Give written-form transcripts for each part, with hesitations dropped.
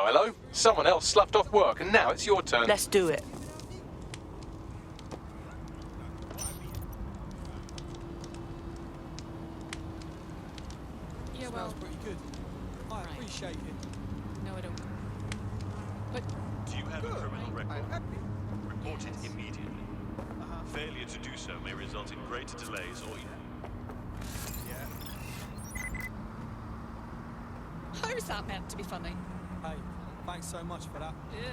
hello. Someone else sloughed off work and now it's your turn. Let's do it. Yeah, well, Smells pretty good. I appreciate it. no, I don't. But Do you have a criminal I'm record? happy. Report it immediately. Failure to do so may result in greater delays or... Yeah. how's that meant to be funny? Hey, thanks so much for that. Yeah.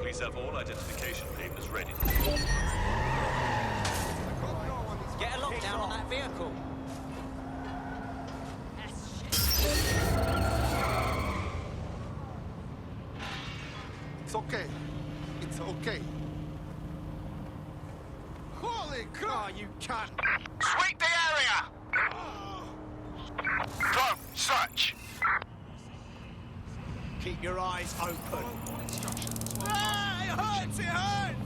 Please have all identification papers ready. Get a lockdown on that vehicle. It's okay. It's okay. Holy crap! You can't. Sweep the area! Go, search! Keep your eyes open. Ah, it hurts! It hurts!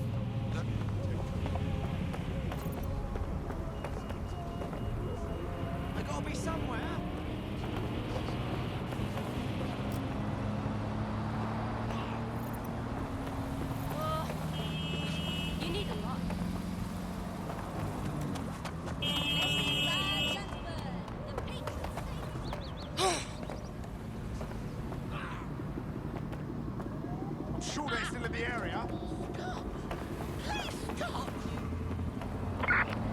I gotta be somewhere. You need a lot. I'm sure they're still in the area.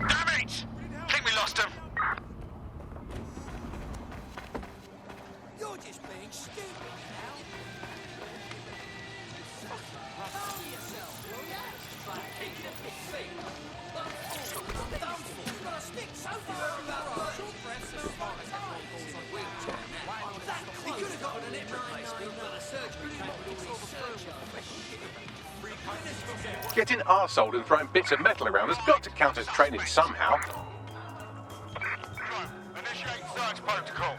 Damn it! Think we lost him. You're just being stupid now. Calm yourself, will ya? Keep your feet. I'm done for. You've got a stick so far about short breaths as far as balls on wheelchair now. That close. He could have gotten an hip replacement, but a surgery came with all his surgery. Getting arseholed and throwing bits of metal around has got to count as training somehow. Go, initiate search protocol.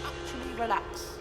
Actually, relax.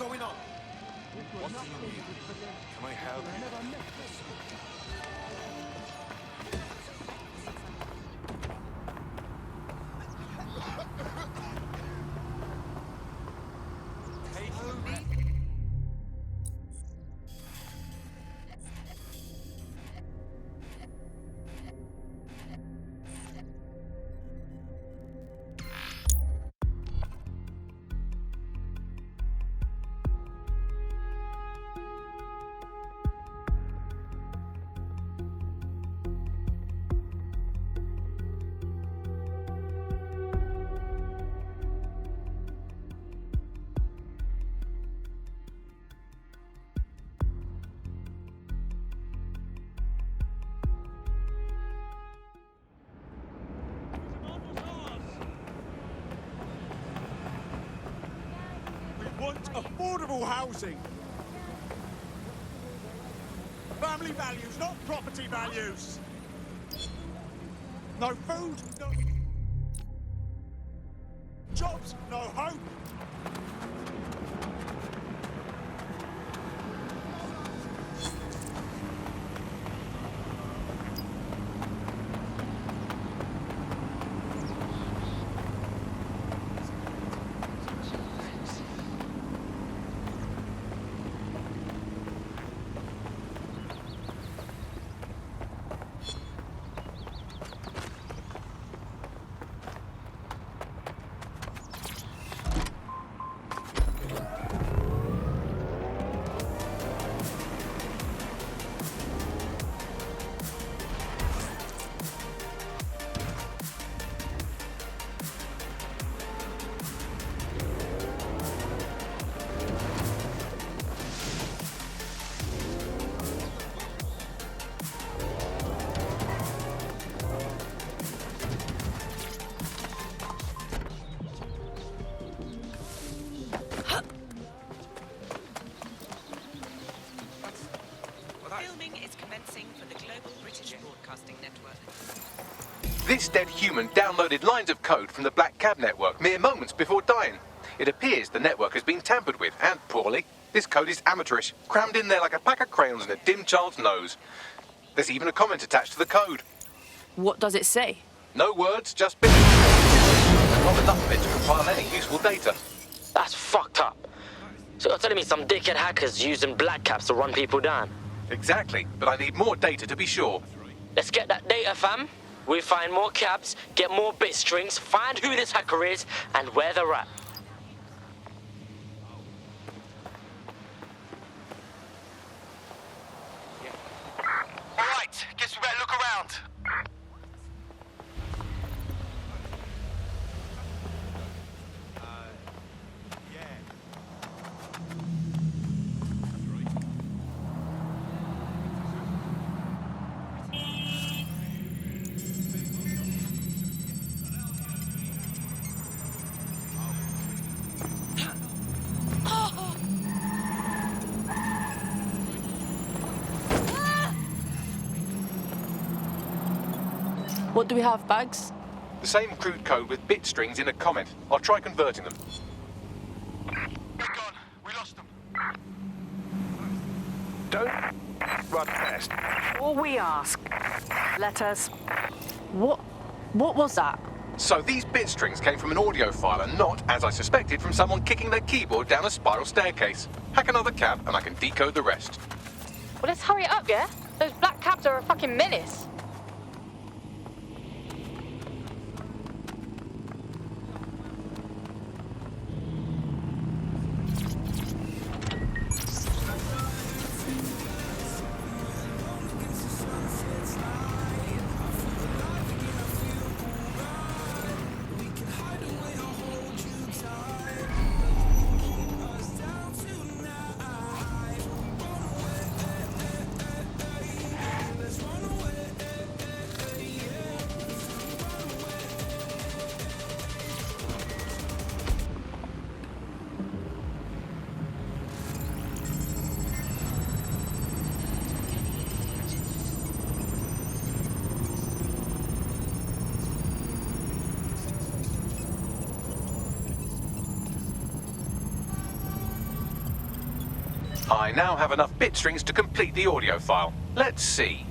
going on? What do you need? Can I help you? We want affordable housing. Family values, not property values. No food, no jobs, no hope. Filming is commencing for the Global British Broadcasting Network. This dead human downloaded lines of code from the Black Cab network mere moments before dying. It appears the network has been tampered with, and poorly. This code is amateurish, crammed in there like a pack of crayons in a dim child's nose. There's even a comment attached to the code. What does it say? No words, just bits. Not enough of it to compile any useful data. That's fucked up. So you're telling me some dickhead hackers using black caps to run people down? Exactly, but I need more data to be sure. Let's get that data, fam. We find more cabs, get more bit strings, find who this hacker is, and where they're at. All right, guess we better look around. What do we have, Bags? The same crude code with bit strings in a comment. I'll try converting them. They're gone. We lost them. Don't run fast. All we ask, let us... What was that? So these bit strings came from an audio file and not, as I suspected, from someone kicking their keyboard down a spiral staircase. Hack another cab and I can decode the rest. Well, let's hurry it up, yeah? Those black cabs are a fucking menace. I now have enough bit strings to complete the audio file. Let's see.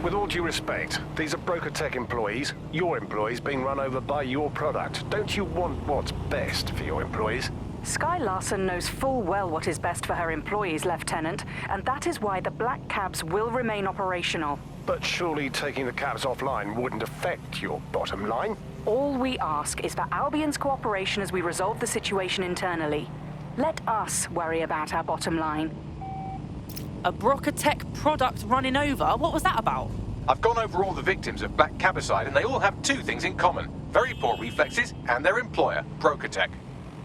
With all due respect, these are Broker Tech employees, your employees being run over by your product. Don't you want what's best for your employees? Skye Larson knows full well what is best for her employees, Lieutenant, and that is why the black cabs will remain operational. But surely taking the cabs offline wouldn't affect your bottom line? All we ask is for Albion's cooperation as we resolve the situation internally. Let us worry about our bottom line. A Broker Tech product running over? What was that about? I've gone over all the victims of black cabicide and they all have two things in common. Very poor reflexes and their employer, Broker Tech.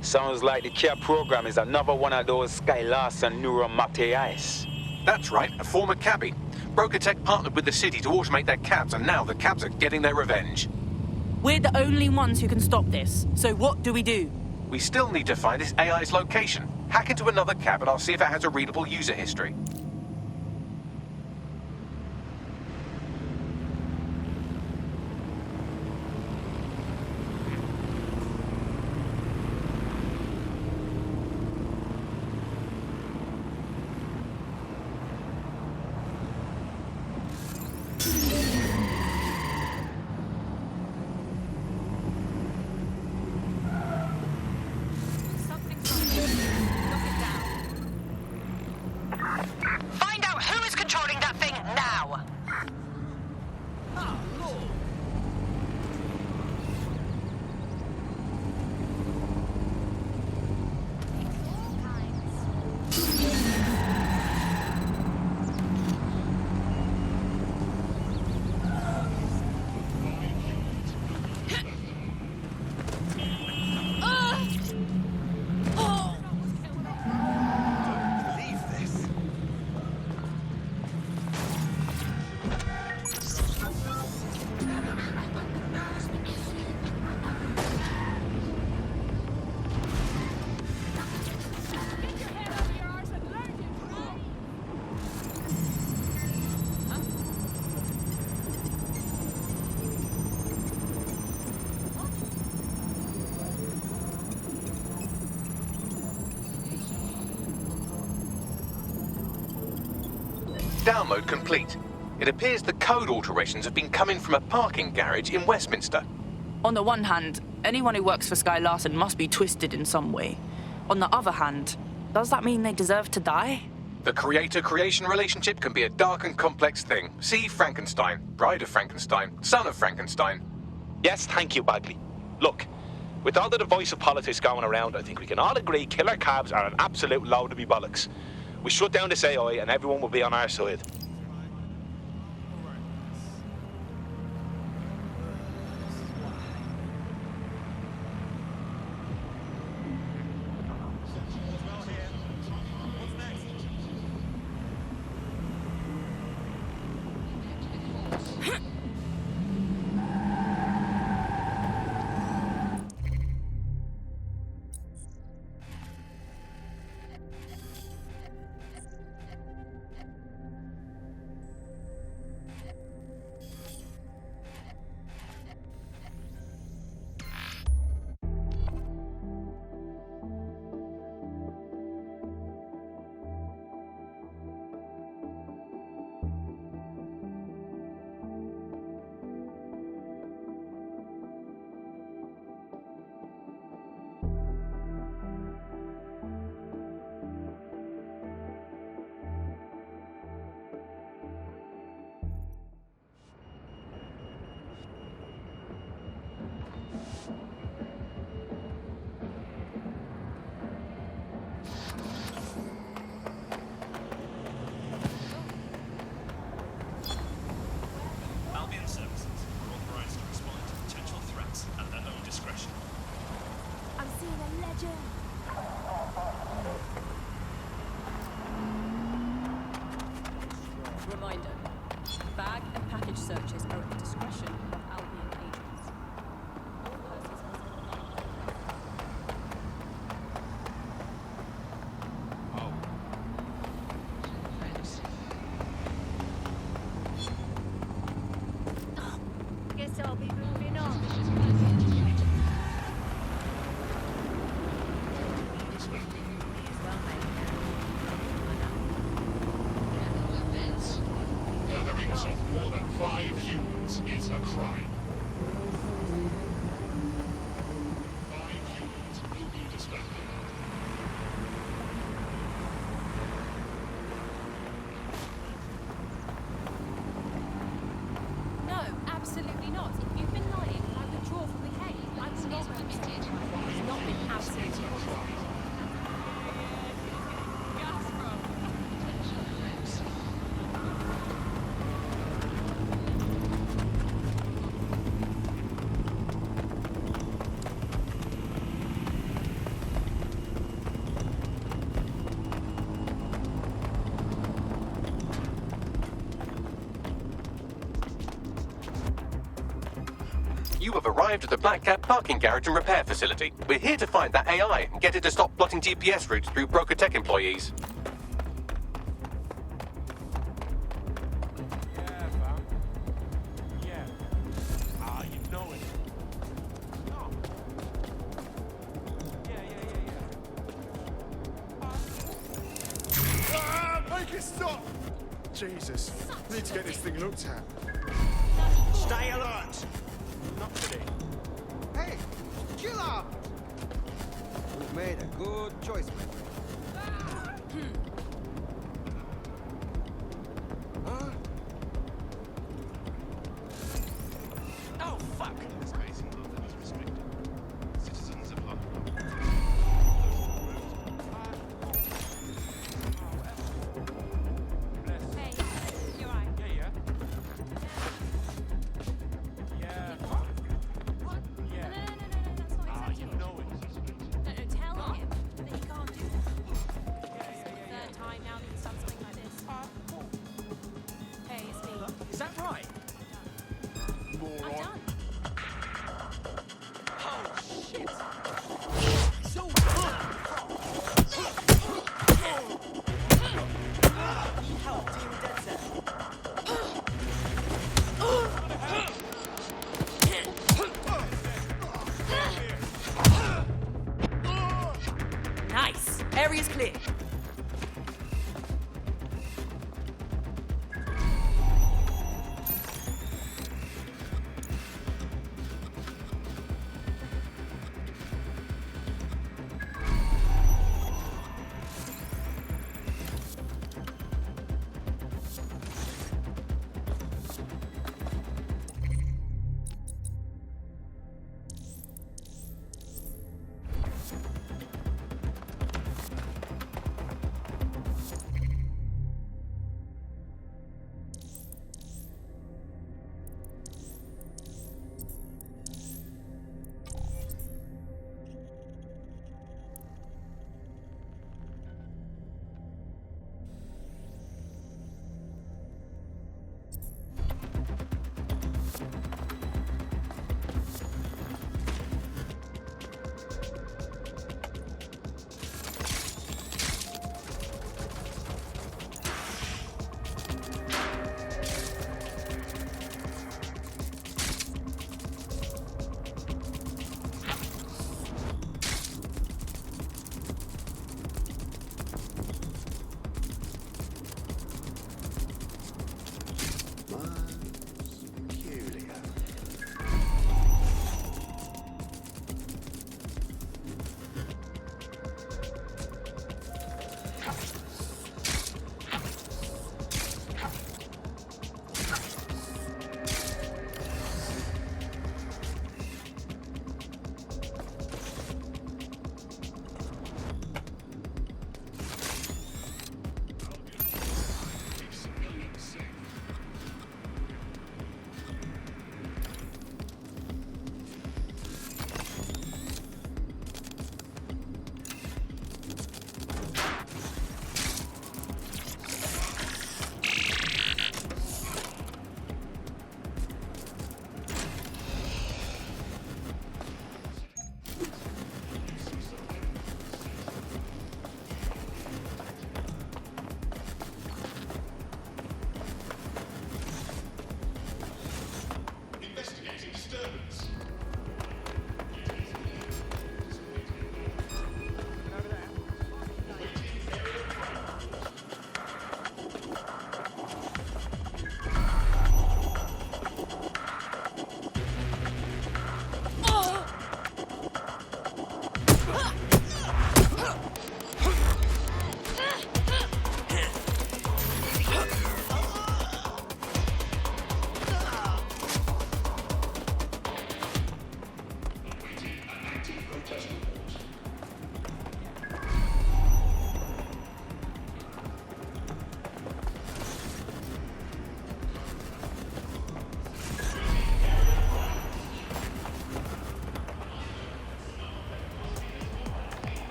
Sounds like the cab program is another one of those Skye Larson neuromaterials. That's right, a former cabbie. Broker Tech partnered with the city to automate their cabs and now the cabs are getting their revenge. We're the only ones who can stop this. So what do? We still need to find this AI's location. Hack into another cab and I'll see if it has a readable user history. Find out who is controlling that thing now! Download complete. It appears the code alterations have been coming from a parking garage in Westminster. On the one hand, anyone who works for Skye Larson must be twisted in some way. On the other hand, does that mean they deserve to die? The creator-creation relationship can be a dark and complex thing. See Frankenstein, Bride of Frankenstein, Son of Frankenstein. Yes, thank you, Bagley. Look, with all the divisive politics going around, I think we can all agree killer cabs are an absolute load of me bollocks. We shut down this AI and everyone will be on our side. Reminder, bag and package searches are at the discretion of Albion agents. All persons Guess I'll be moving on. is a crime. 5 humans will be disbanded. No, absolutely not. If you've been lying, I withdraw from the case. I will not permitted. It's not been absolutely wrong. You have arrived at the Black Cab parking garage and repair facility. We're here to find that AI and get it to stop plotting GPS routes through Broker Tech employees. Yeah, fam. Yeah. Ah, you know it. No. Ah, make it stop! Jesus, we need to get this thing looked at. Stay alert! Not today. Hey, chill out! We've made a good choice, my friend. Huh? Oh, fuck! Space in London is restricted. Citizens of London. Hey, you're right. Yeah. Yeah, fam. Yeah. No, that's not Ah, exactly you it. know it. No, tell him that he can't do that. Third time now that he's done something like this. Hey, it's me. Is that right? I'm done. Oh, shit! So Need help dealing with dead set. Nice. Area's clear.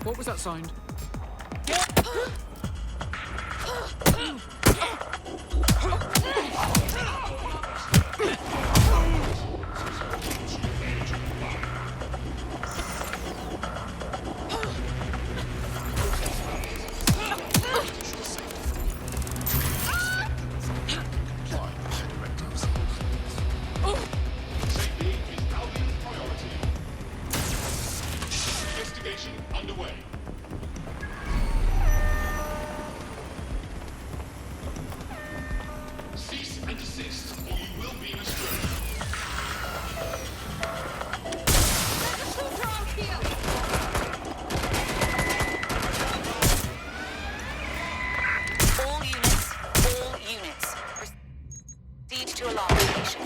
What was that sound? Safety is Albion's priority. Investigation underway. Cease and desist, or you will be destroyed. All units. Proceed to alarm location.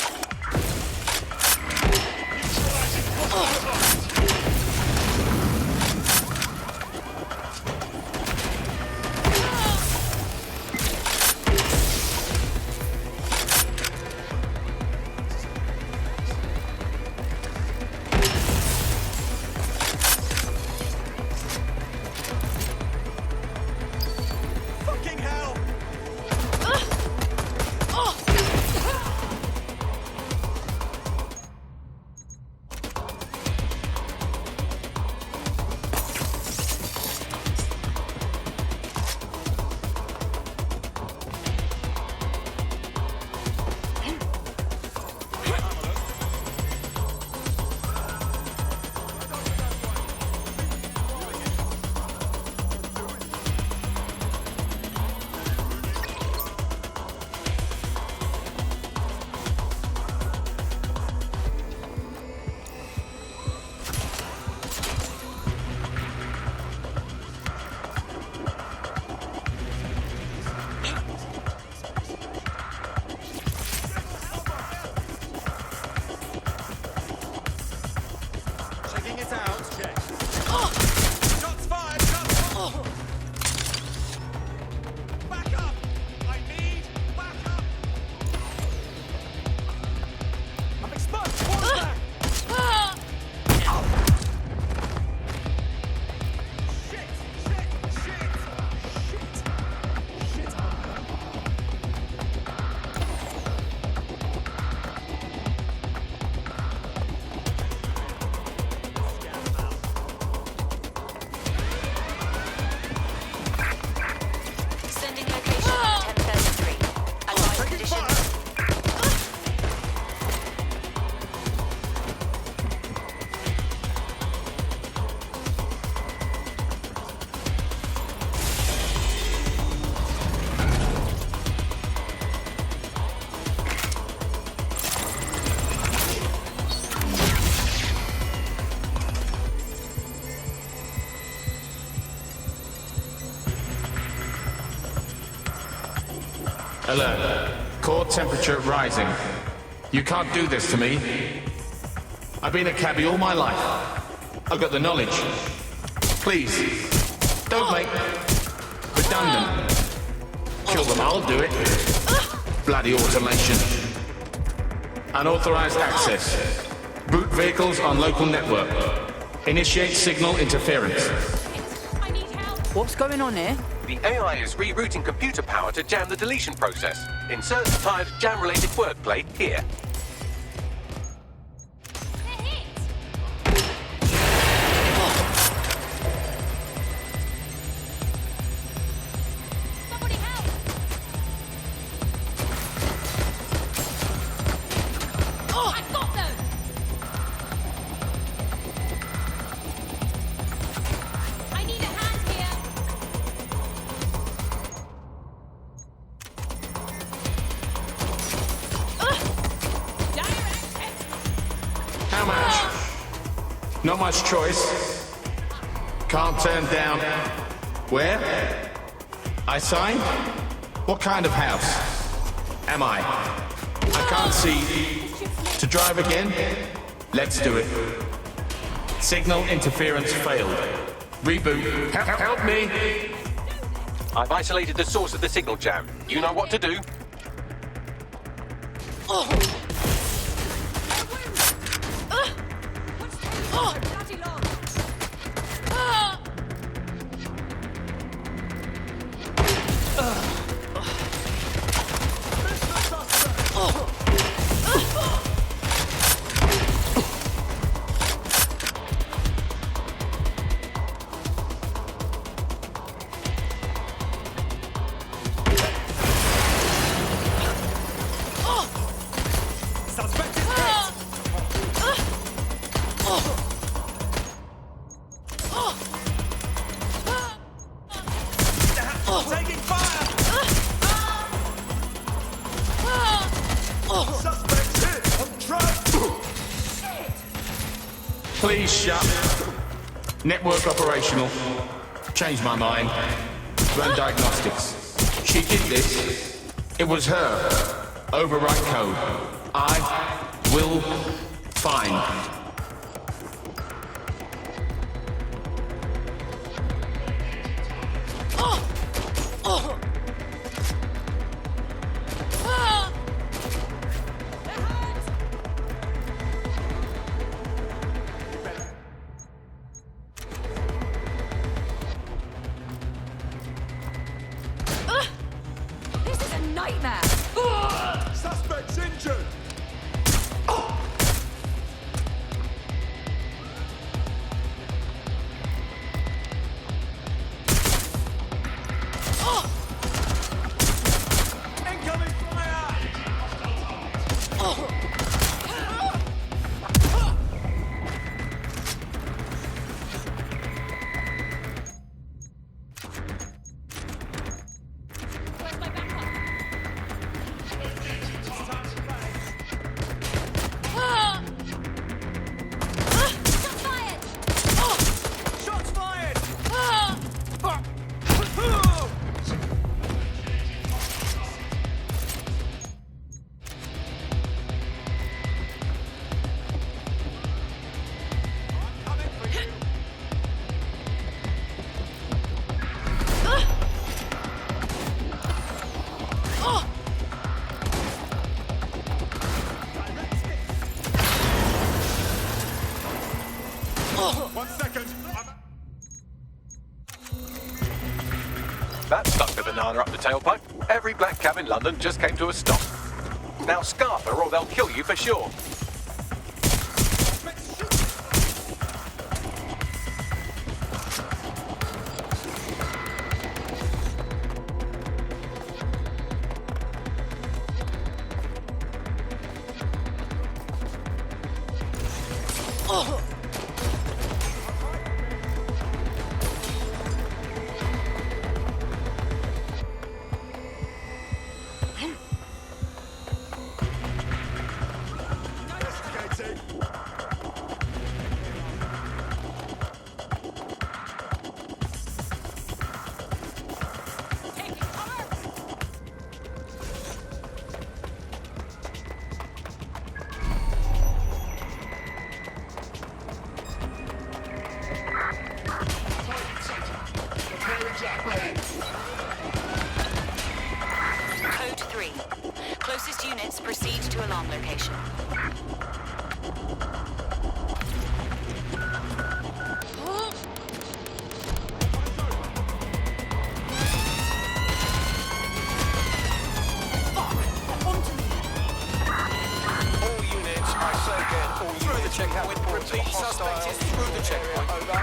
Fucking hell! Checking it out. Check. Shots fired! Shots fired! Back up! I need backup! I'm exposed! Fall back! Shit! Shit! Shit! Shit! Shit! Sending location 1033. Advise conditions. Alert. Core temperature rising. You can't do this to me. I've been a cabbie all my life. I've got the knowledge. Please, don't make redundant. Kill them, I'll do it. Bloody automation. Unauthorized access. Root vehicles on local network. Initiate signal interference. What's going on here? The AI is rerouting computer power to jam the deletion process. Insert tired jam-related wordplay here. I've got them! I need a hand here! How much? Not much choice. Can't turn down. Where? I sign? What kind of house? Am I? I can't see. To drive again? Let's do it. Signal interference failed. Reboot. Help me! I've isolated the source of the signal jam. You know what to do. Taking fire! Suspects hit! I'm trapped! Please shut. Network operational. Changed my mind. Run diagnostics. She did this. It was her. Overwrite code. I will find. This is a nightmare! Suspects injured! Incoming fire! Where's my backup? Shots fired! Shots fired! One second. That stuck the banana up the tailpipe. Every black cab in London just came to a stop. Now scarf her or they'll kill you for sure. Code 3. Closest units proceed to alarm location. All units, I say again, all units. Through the checkpoint. Repeat, suspect is through the checkpoint. Over.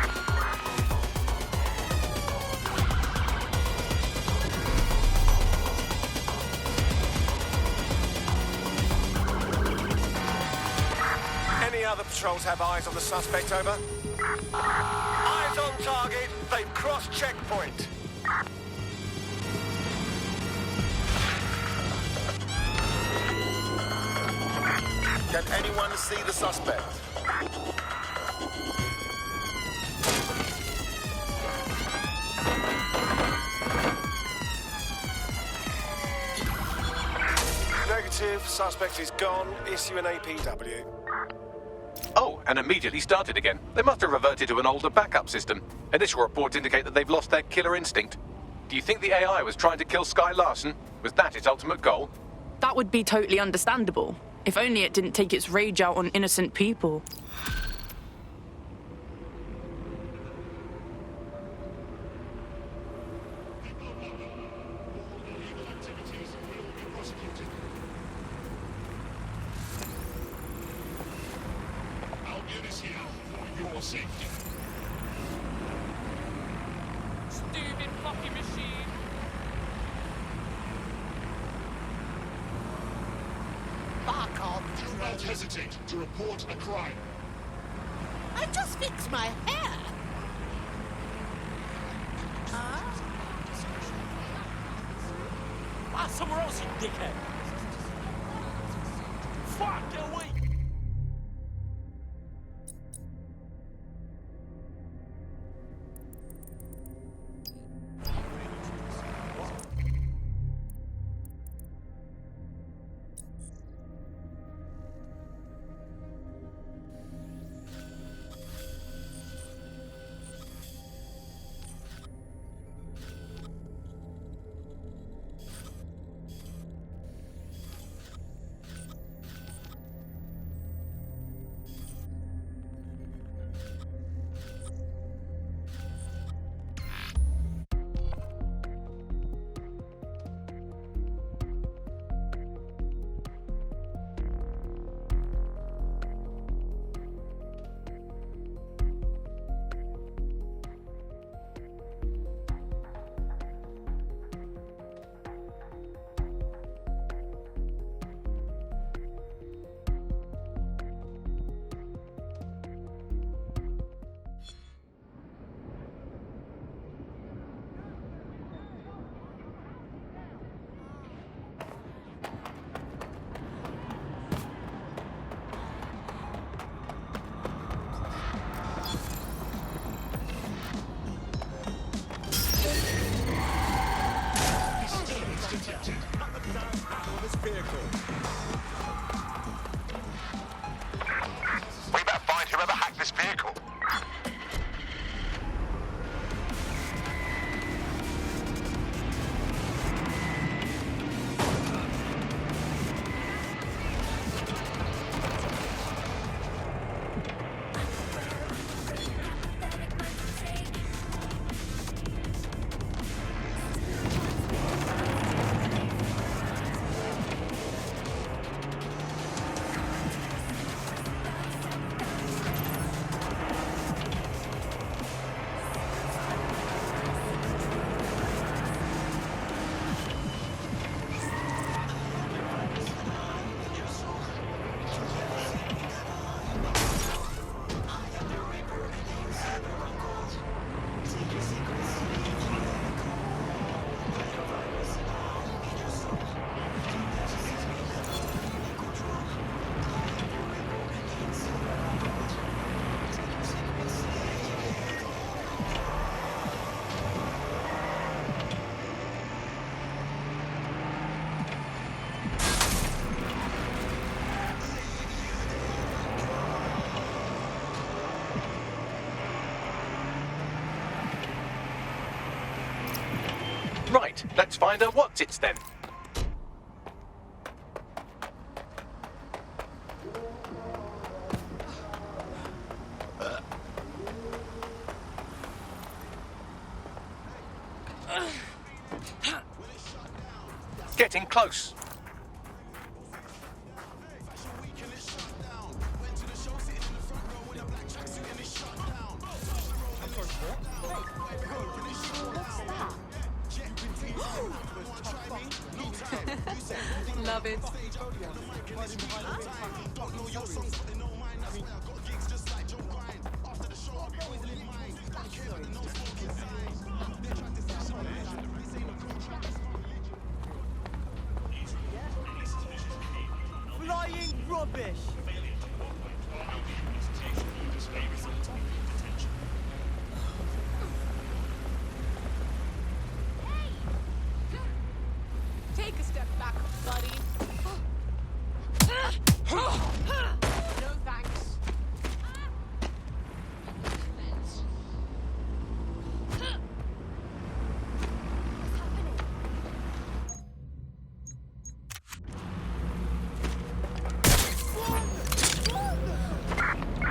Any other patrols have eyes on the suspect, over? Eyes on target. They've crossed checkpoint. Can anyone see the suspect? Negative. Suspect is gone. Issue an APW. Oh, and immediately started again. They must have reverted to an older backup system. Initial reports indicate that they've lost their killer instinct. Do you think the AI was trying to kill Skye Larson? Was that its ultimate goal? That would be totally understandable. If only it didn't take its rage out on innocent people. Stupid fucking machine. Fuck off. Do not hesitate to report a crime. I just fixed my hair. Park somewhere else, you dickhead! Fuck, get away! We better find whoever hacked this vehicle. Right, let's find her what's-its then. Getting close. Love it. Flying rubbish! Take a step back, buddy. No thanks.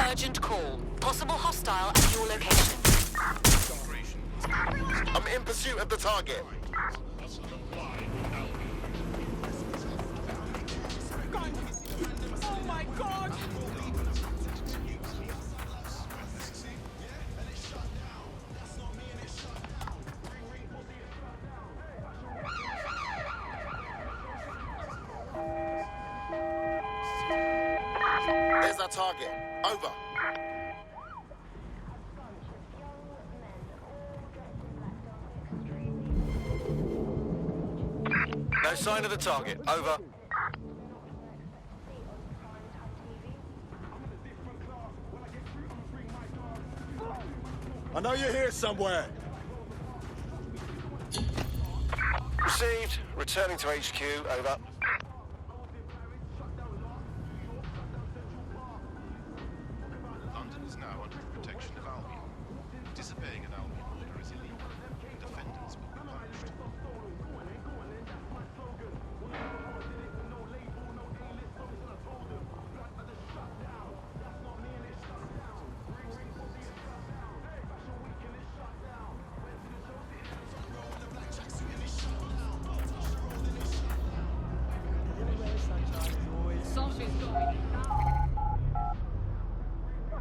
Urgent call. Possible hostile at your location. I'm in pursuit of the target. Oh my god! There's our target. Over. No sign of the target. Over. I know you're here somewhere. Received. Returning to HQ. Over. London is now under the protection of Albion. Disobeying an Albion order is illegal. Defendants will be punished. Something's going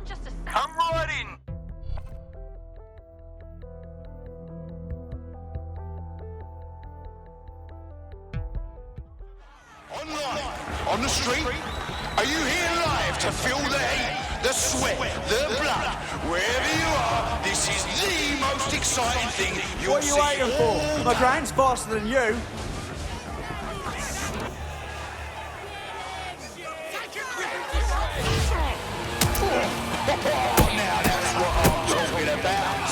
Just a second. Come right in. Online, on the street, are you here live to feel the heat, the sweat, the blood? Wherever you are, this is the most exciting thing you'll What are you see waiting all for? My grand's faster than you. Now that's what I'm talking about.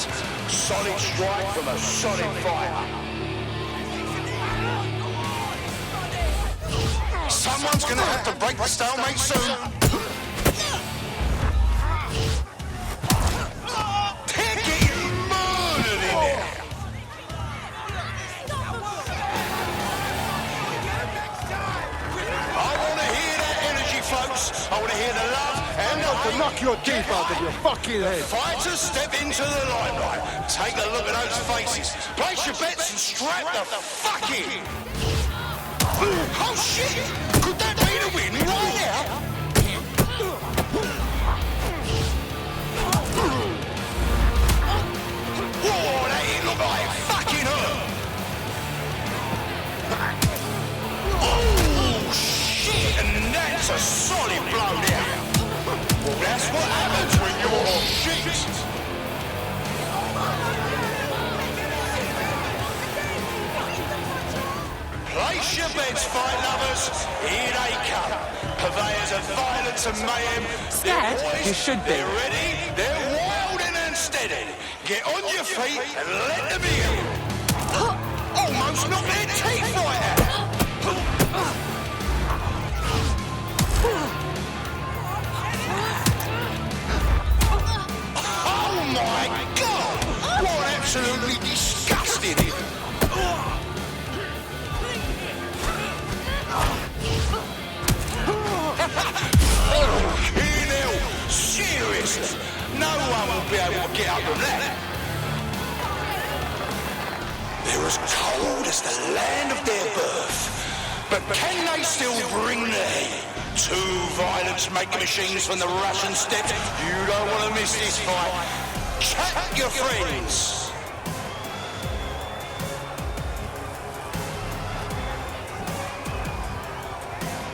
Solid strike from a solid fighter. Someone's gonna have to break the stalemate soon. They're getting murdered in there. I want to hear that energy, folks. I want to hear the love and the To hate. knock your teeth out of your fucking head. Fighters step into the limelight. Take a look at those faces. Place your bets and strap the fuck in. Oh shit! Could that be the win right now? Whoa, that didn't look like it fucking hurt. Oh shit! And that's a solid blow down. Well, that's what happens when you're on shit. Place your bets, fight lovers. Here they come. Purveyors of violence and mayhem. Scared? You should be. They're ready. They're wild and unsteady. Get on your feet and let them in. Almost knocked their teeth right out. Oh my God! What absolutely disgusting! Fucking hell! Seriously, no one will be able to get up from that. They're as cold as the land of their birth, but can they still bring the heat? Two violence-making machines from the Russian steppes. You don't want to miss this fight. Chat your friends.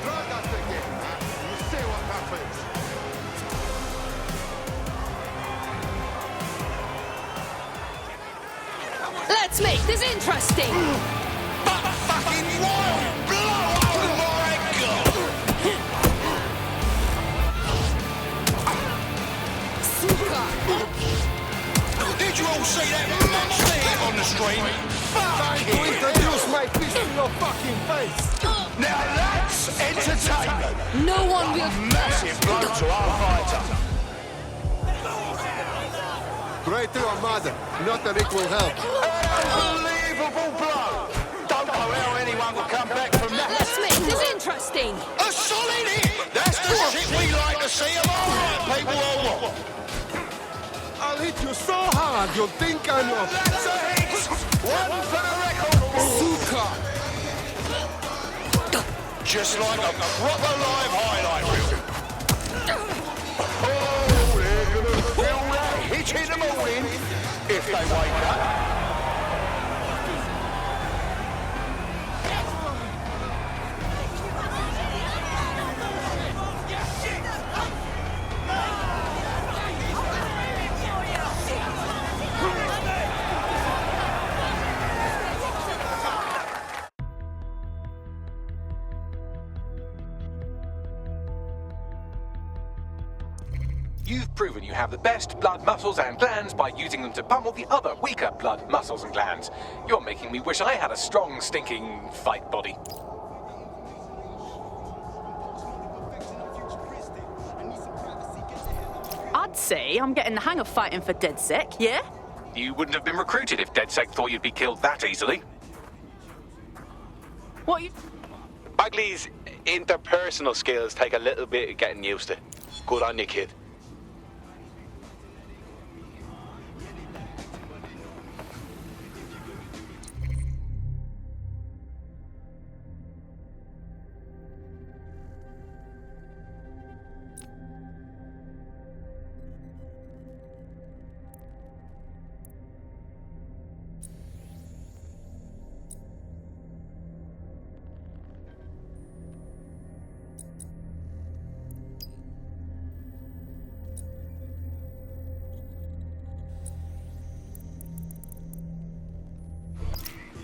Throw that thing in. You see what happens. Let's make this interesting. But fucking wild blow! Oh my God! Did you all see that monster hit on the screen? Time to introduce my fist to your fucking face. Now that's entertainment. No one will. Massive blow to our fighter. Great to your mother. Not that it will help. Unbelievable blow. Don't know how anyone will come back from that. Let's make this interesting. A solid hit. That's the shit we like to see. Am I right, people or what? I'll hit you so hard you'll think I'm a... That's a hit. One for the record. Suka. Just like a proper live highlight reel. Oh, they're gonna feel that hit in the morning if they wake up. proven you have the best blood muscles and glands by using them to pummel the other weaker blood muscles and glands. You're making me wish I had a strong, stinking fight body. I'd say I'm getting the hang of fighting for DedSec, yeah? You wouldn't have been recruited if DedSec thought you'd be killed that easily. What you... Bagley's interpersonal skills take a little bit of getting used to. Good on you, kid.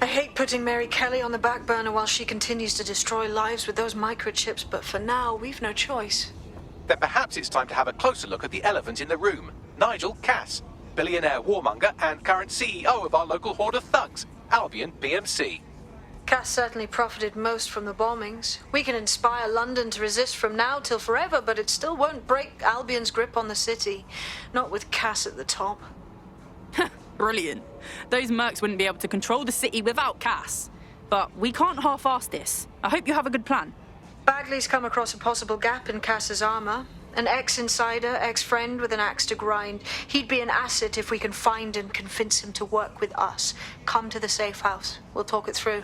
I hate putting Mary Kelly on the back burner while she continues to destroy lives with those microchips, but for now, we've no choice. Then perhaps it's time to have a closer look at the elephant in the room. Nigel Cass, billionaire warmonger and current CEO of our local horde of thugs, Albion PMC. Cass certainly profited most from the bombings. We can inspire London to resist from now till forever, but it still won't break Albion's grip on the city. Not with Cass at the top. Brilliant. Those mercs wouldn't be able to control the city without Cass. But we can't half-ass this. I hope you have a good plan. Bagley's come across a possible gap in Cass's armor. An ex-insider, ex-friend with an axe to grind. He'd be an asset if we can find and convince him to work with us. Come to the safe house. We'll talk it through.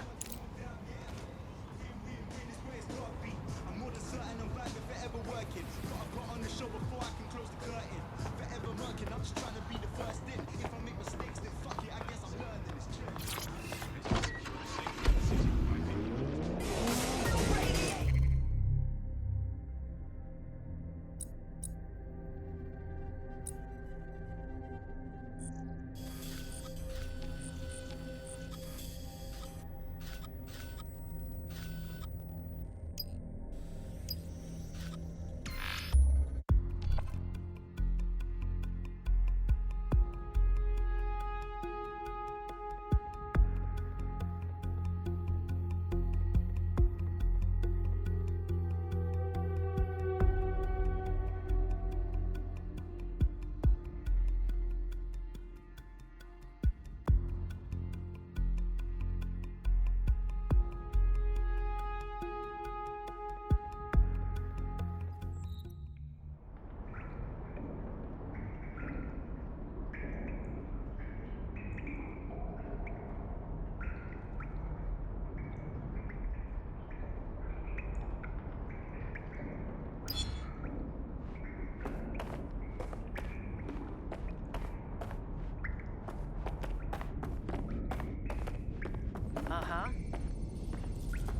Uh-huh.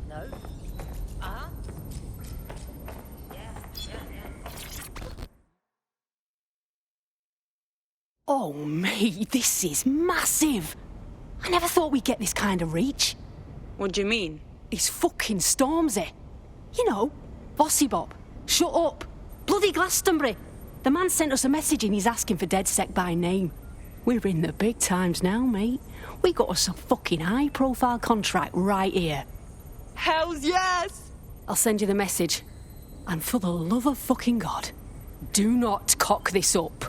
No? Uh-huh. Oh, mate, this is massive. I never thought we'd get this kind of reach. What do you mean? It's fucking Stormzy. You know, Bossy Bob, Shut Up, bloody Glastonbury. The man sent us a message and he's asking for DedSec by name. We're in the big times now, mate. We got us a fucking high-profile contract right here. Hells yes! I'll send you the message. And for the love of fucking God, do not cock this up.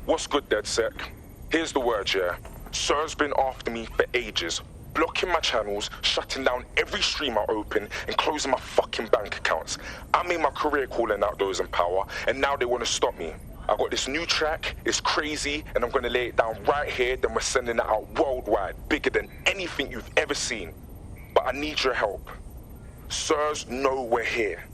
What's good, DedSec? Here's the word, yeah. Sir's been after me for ages, blocking my channels, shutting down every stream I open, and closing my fucking bank accounts. I made my career calling out those in power, and now they want to stop me. I got this new track, it's crazy, and I'm gonna lay it down right here, then we're sending it out worldwide, bigger than anything you've ever seen. But I need your help. Sirs know we're here.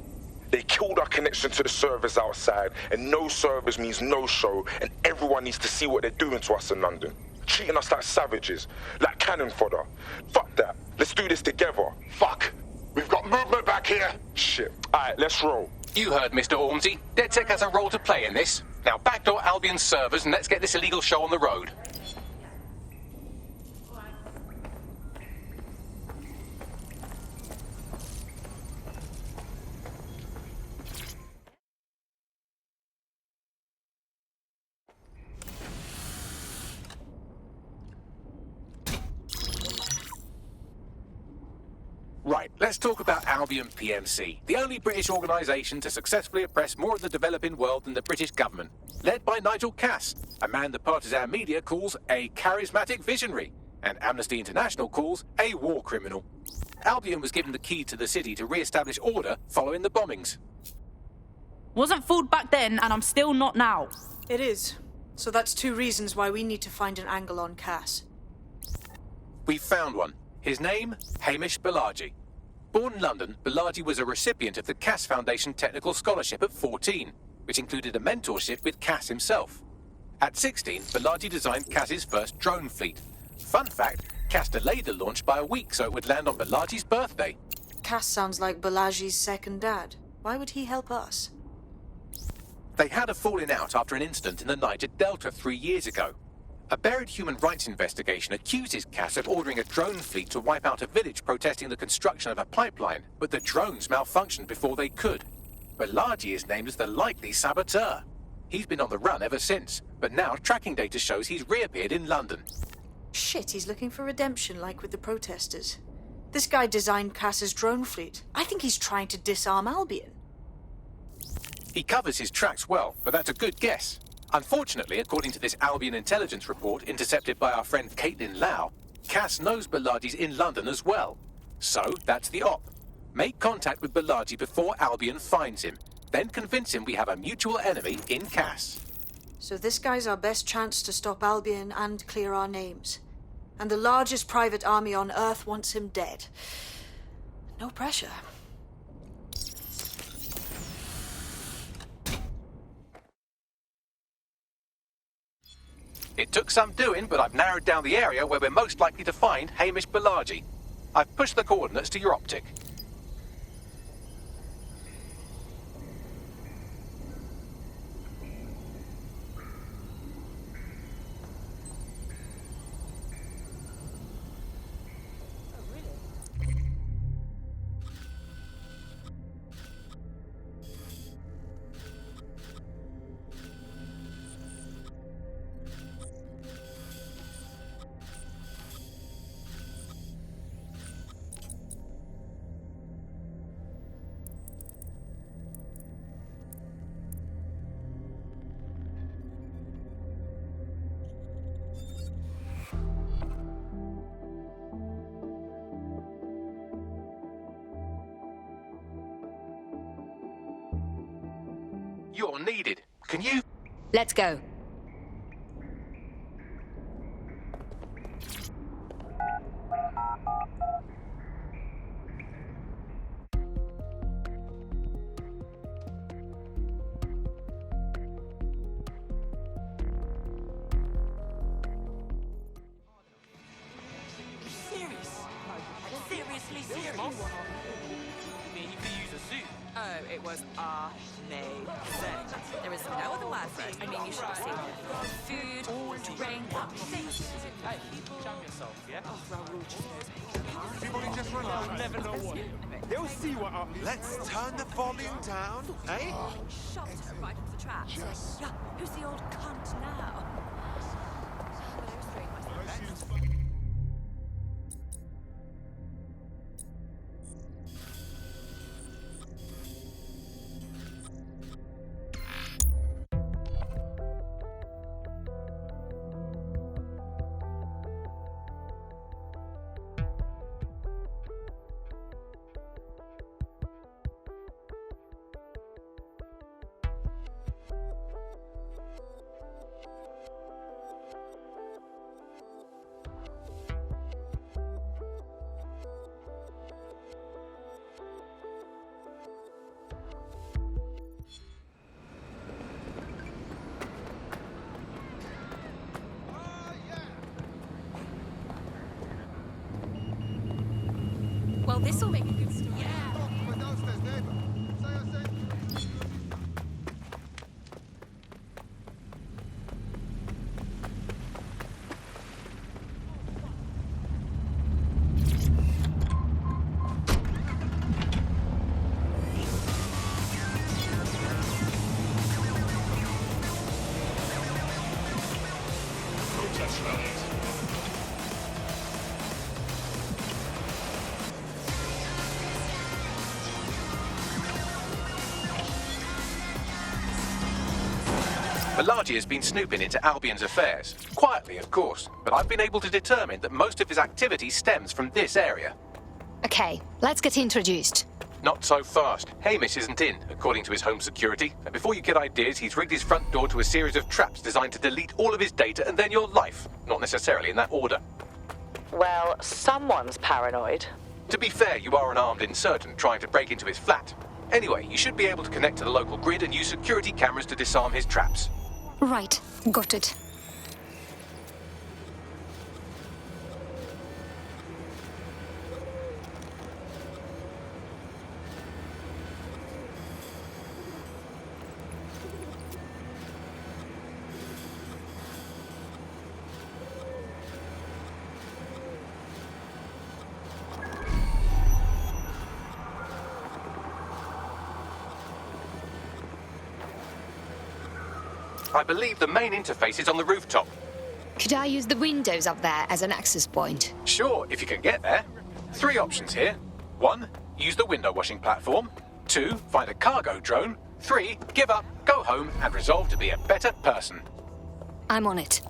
They killed our connection to the servers outside, and no servers means no show, and everyone needs to see what they're doing to us in London. Treating us like savages, like cannon fodder. Fuck that. Let's do this together. Fuck. We've got movement back here. Shit. Alright, let's roll. You heard, Mr. Ormsey. DedSec has a role to play in this. Now backdoor Albion's servers and let's get this illegal show on the road. Let's talk about Albion PMC, the only British organisation to successfully oppress more of the developing world than the British government. Led by Nigel Cass, a man the partisan media calls a charismatic visionary, and Amnesty International calls a war criminal. Albion was given the key to the city to re-establish order following the bombings. Wasn't fooled back then, and I'm still not now. It is. So that's 2 reasons why we need to find an angle on Cass. We've found one. His name, Hamish Balaji. Born in London, Balaji was a recipient of the Cass Foundation Technical Scholarship at 14, which included a mentorship with Cass himself. At 16, Balaji designed Cass's first drone fleet. Fun fact, Cass delayed the launch by a week so it would land on Balaji's birthday. Cass sounds like Balaji's second dad. Why would he help us? They had a falling out after an incident in the Niger Delta 3 years ago. A buried human rights investigation accuses Cass of ordering a drone fleet to wipe out a village protesting the construction of a pipeline, but the drones malfunctioned before they could. Balaji is named as the likely saboteur. He's been on the run ever since, but now tracking data shows he's reappeared in London. Shit, he's looking for redemption like with the protesters. This guy designed Cass's drone fleet. I think he's trying to disarm Albion. He covers his tracks well, but that's a good guess. Unfortunately, according to this Albion intelligence report intercepted by our friend Caitlin Lau, Cass knows Balaji's in London as well. So, that's the op. Make contact with Balaji before Albion finds him. Then convince him we have a mutual enemy in Cass. So this guy's our best chance to stop Albion and clear our names. And the largest private army on Earth wants him dead. No pressure. It took some doing, but I've narrowed down the area where we're most likely to find Hamish Balaji. I've pushed the coordinates to your optic. You're needed. Can you? Let's go. Seriously serious. I mean, you could use a suit. Oh, it was amazing. There is no other word for it. I mean, you should have seen it. Food, drink, things. Hey, jam yourself, yeah? Oh, Raoul just knows. Everybody just relax. You'll never know what. They'll see what up. Let's turn the volume down, eh? Shot her right off the tracks. Yeah, who's the old cunt now? But I restrained myself. Well, this'll make a good story. Malachi has been snooping into Albion's affairs. Quietly, of course, but I've been able to determine that most of his activity stems from this area. Okay, let's get introduced. Not so fast. Hamish isn't in, according to his home security. And before you get ideas, he's rigged his front door to a series of traps designed to delete all of his data and then your life. Not necessarily in that order. Well, someone's paranoid. To be fair, you are an armed insurgent trying to break into his flat. Anyway, you should be able to connect to the local grid and use security cameras to disarm his traps. Right, got it. I believe the main interface is on the rooftop. Could I use the windows up there as an access point? Sure, if you can get there. 3 options here. 1, use the window washing platform. 2, find a cargo drone. 3, give up, go home, and resolve to be a better person. I'm on it.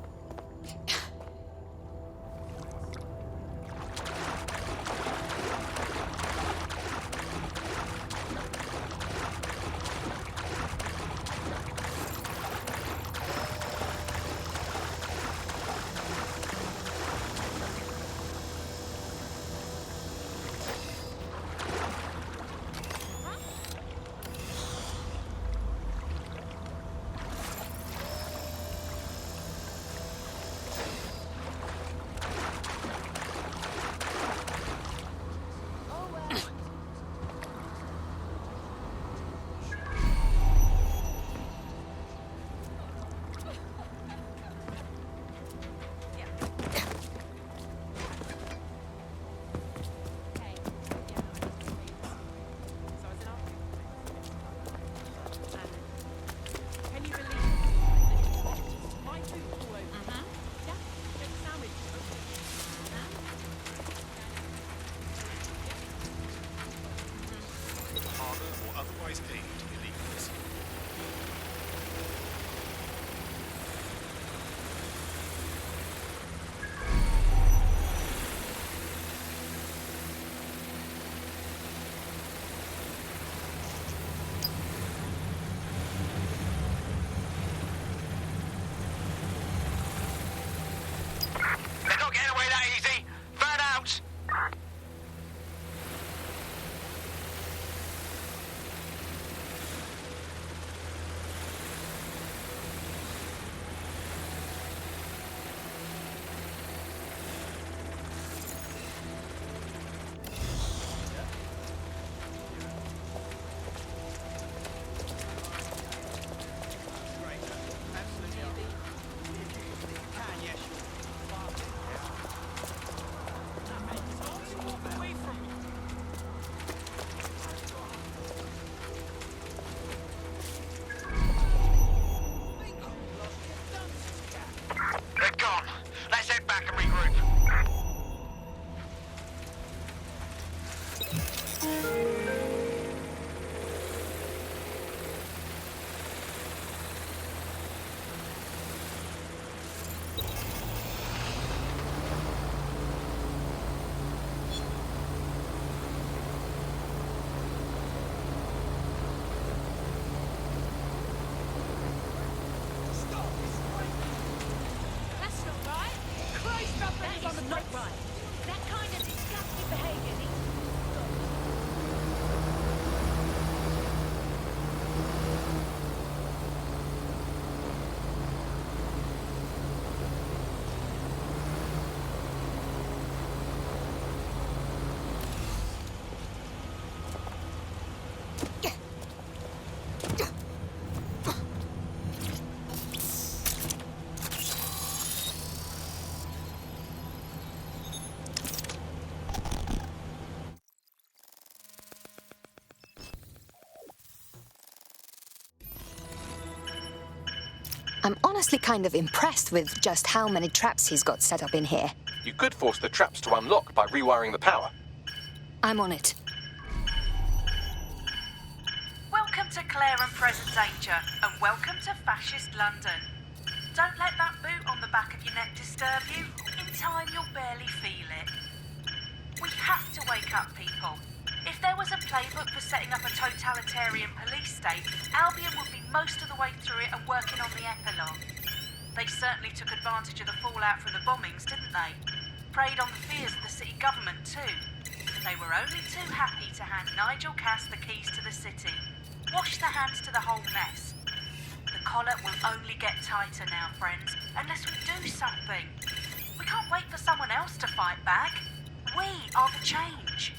Or otherwise aid illegals. They're not getting away that easy. Burn out. They're gone. Let's head back and regroup. That's not right. Christ, that is not right. That kind of disgusting behaviour needs I'm honestly kind of impressed with just how many traps he's got set up in here. You could force the traps to unlock by rewiring the power. I'm on it. Welcome to declare and present danger, and welcome to fascist London. Don't let that boot on the back of your neck disturb you. In time, you'll barely feel it. We have to wake up, people. If there was a playbook for setting up a totalitarian police state, Albion would be most of the way through it and working on the epilogue. They certainly took advantage of the fallout from the bombings, didn't they? Preyed on the fears of the city government, too. They were only too happy to hand Nigel Cass the keys to the city. Wash their hands to the whole mess. The collar will only get tighter now, friends, unless we do something. We can't wait for someone else to fight back. We are the change.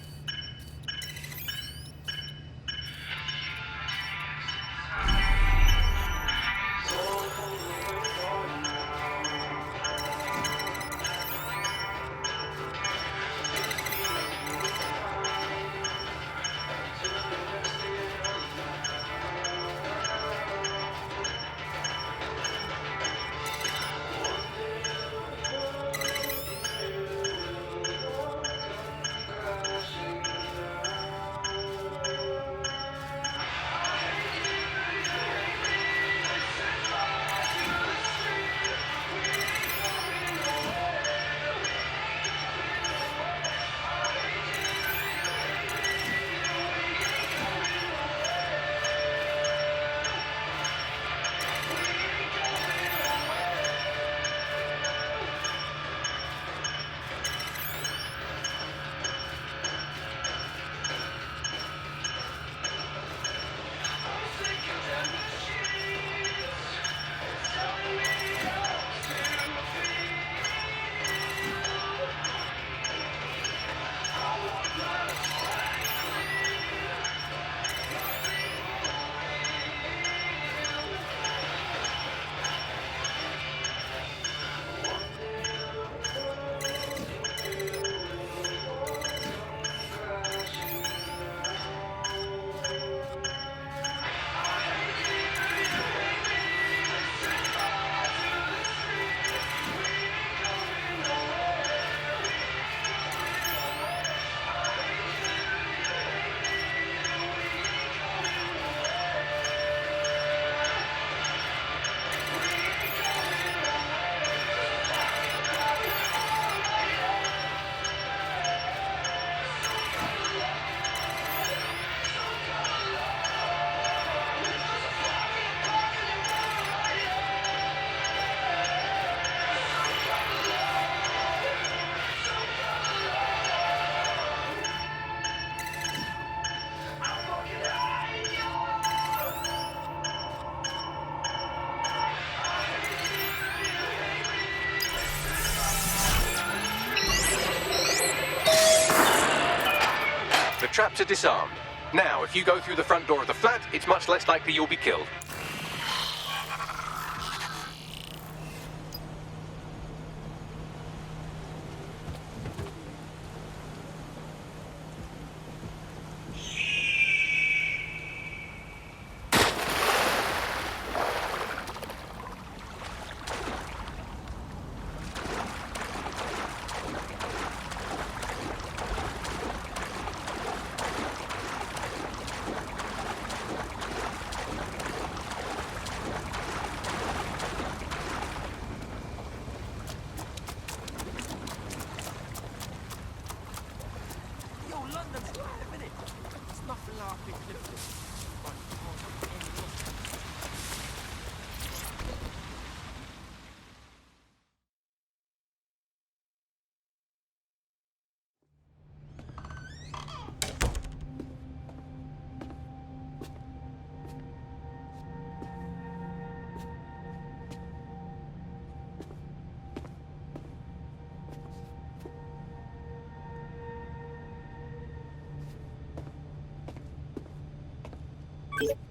Traps are disarmed. Now, if you go through the front door of the flat, it's much less likely you'll be killed.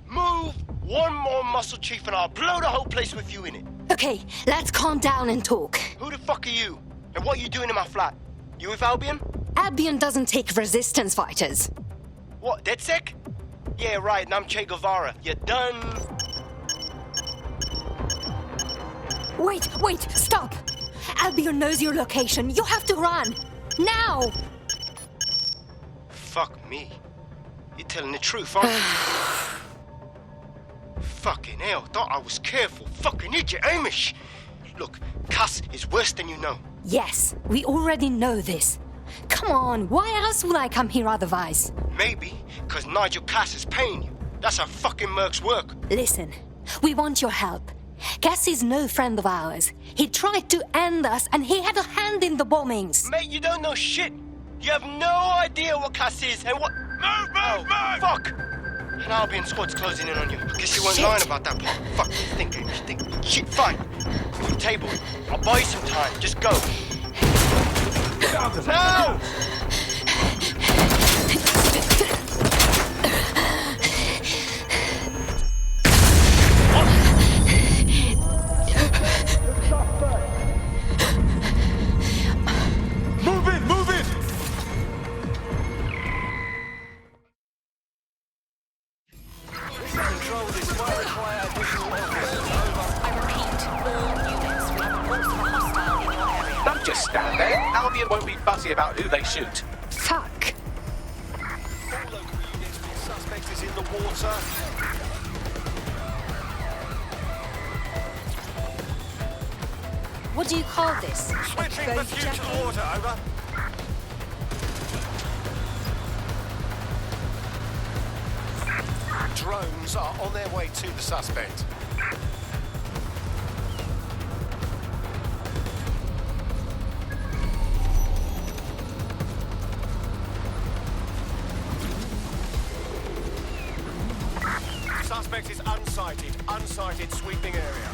Move one more muscle, Chief, and I'll blow the whole place with you in it. Okay, let's calm down and talk. Who the fuck are you? And what are you doing in my flat? You with Albion? Albion doesn't take resistance fighters. What, DedSec? Yeah, right, and I'm Che Guevara. You done? Wait, stop! Albion knows your location. You have to run. Now! Fuck me. You're telling the truth, aren't you? Fucking hell, thought I was careful. Fucking idiot, Amish. Look, Cass is worse than you know. Yes, we already know this. Come on, why else would I come here otherwise? Maybe, because Nigel Cass is paying you. That's how fucking mercs work. Listen, we want your help. Cass is no friend of ours. He tried to end us, and he had a hand in the bombings. Mate, you don't know shit. You have no idea what Cass is and what... Move! Fuck! An Albion squad's closing in on you. I guess you weren't lying about that part. Fuck, think, Amish, think. Shit, fine. Your table. I'll buy you some time. Just go. No! Move it! Control, this might require additional efforts. I repeat, all units, we have reports of a hostile in your area. Don't just stand there. Albion won't be fussy about who they shoot. Fuck. All local units, the suspect is in the water. What do you call this? Switching the fuel to the water, over. Drones are on their way to the suspect. Suspect is unsighted. Unsighted sweeping area.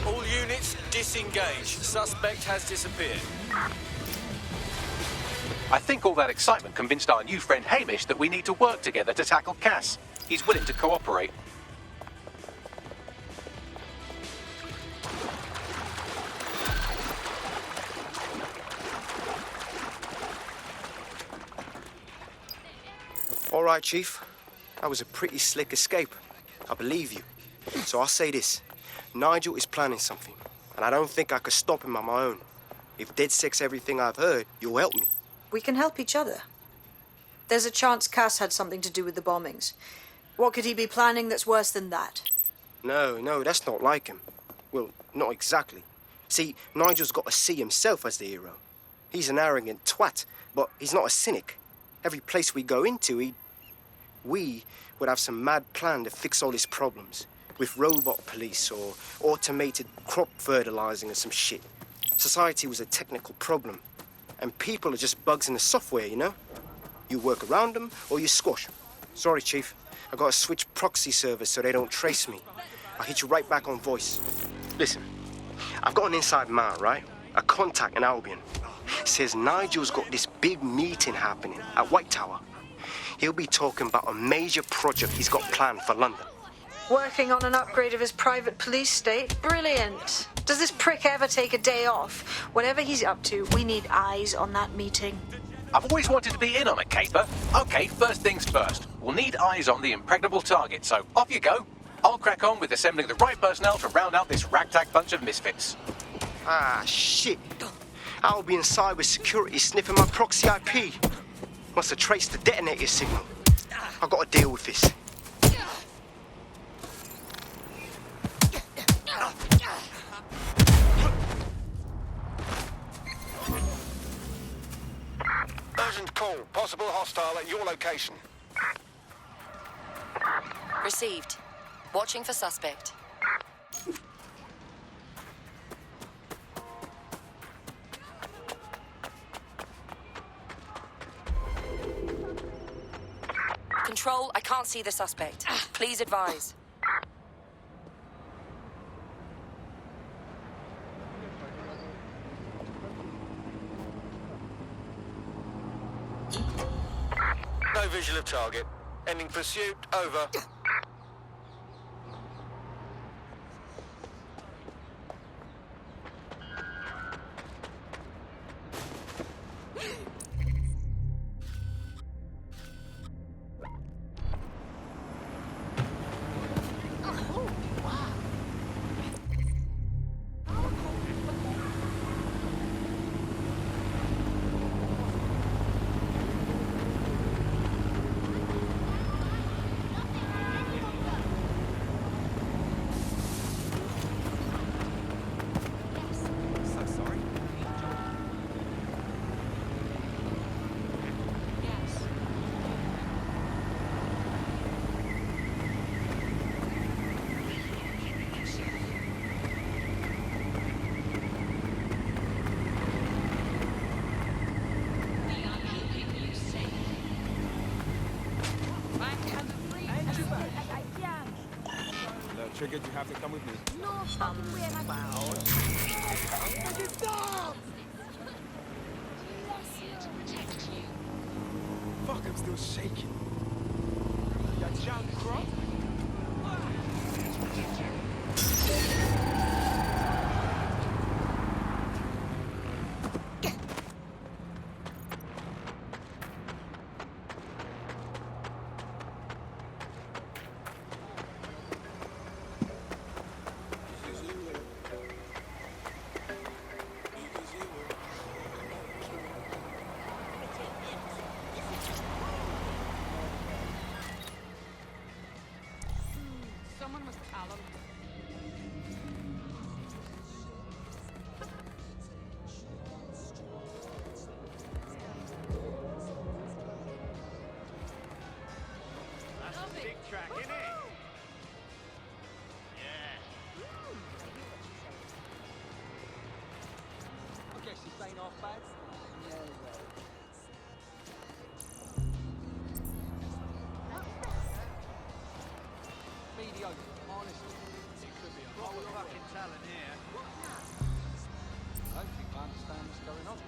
All units disengage. Suspect has disappeared. I think all that excitement convinced our new friend Hamish that we need to work together to tackle Cass. He's willing to cooperate. All right, Chief. That was a pretty slick escape. I believe you. So I'll say this. Nigel is planning something, and I don't think I could stop him on my own. If DedSec's everything I've heard, you'll help me. We can help each other. There's a chance Cass had something to do with the bombings. What could he be planning that's worse than that? No, that's not like him. Well, not exactly. See, Nigel's got to see himself as the hero. He's an arrogant twat, but he's not a cynic. Every place we go into, we would have some mad plan to fix all his problems. With robot police or automated crop fertilizing or some shit. Society was a technical problem. And people are just bugs in the software, you know? You work around them or you squash them. Sorry, Chief. I gotta switch proxy servers so they don't trace me. I'll hit you right back on voice. Listen, I've got an inside man, right? A contact in Albion. Says Nigel's got this big meeting happening at White Tower. He'll be talking about a major project he's got planned for London. Working on an upgrade of his private police state? Brilliant. Does this prick ever take a day off? Whatever he's up to, we need eyes on that meeting. I've always wanted to be in on a caper. Okay, first things first. We'll need eyes on the impregnable target, so off you go. I'll crack on with assembling the right personnel to round out this ragtag bunch of misfits. Ah, shit. Albion cyber security sniffing my proxy IP. Must have traced the detonator signal. I've got to deal with this. Urgent call. Possible hostile at your location. Received. Watching for suspect. Control, I can't see the suspect. Please advise. No visual of target. Ending pursuit. Over. triggered, you have to come with me. No fucking way, man. Wow. Stop! Fuck, I'm still shaking. That junk crop? Someone must tell him. That's a big track, isn't it? Yeah. I guess this ain't half bad. Mediocre, honestly. It could be a whole fucking talent here. I don't think I understand what's going on.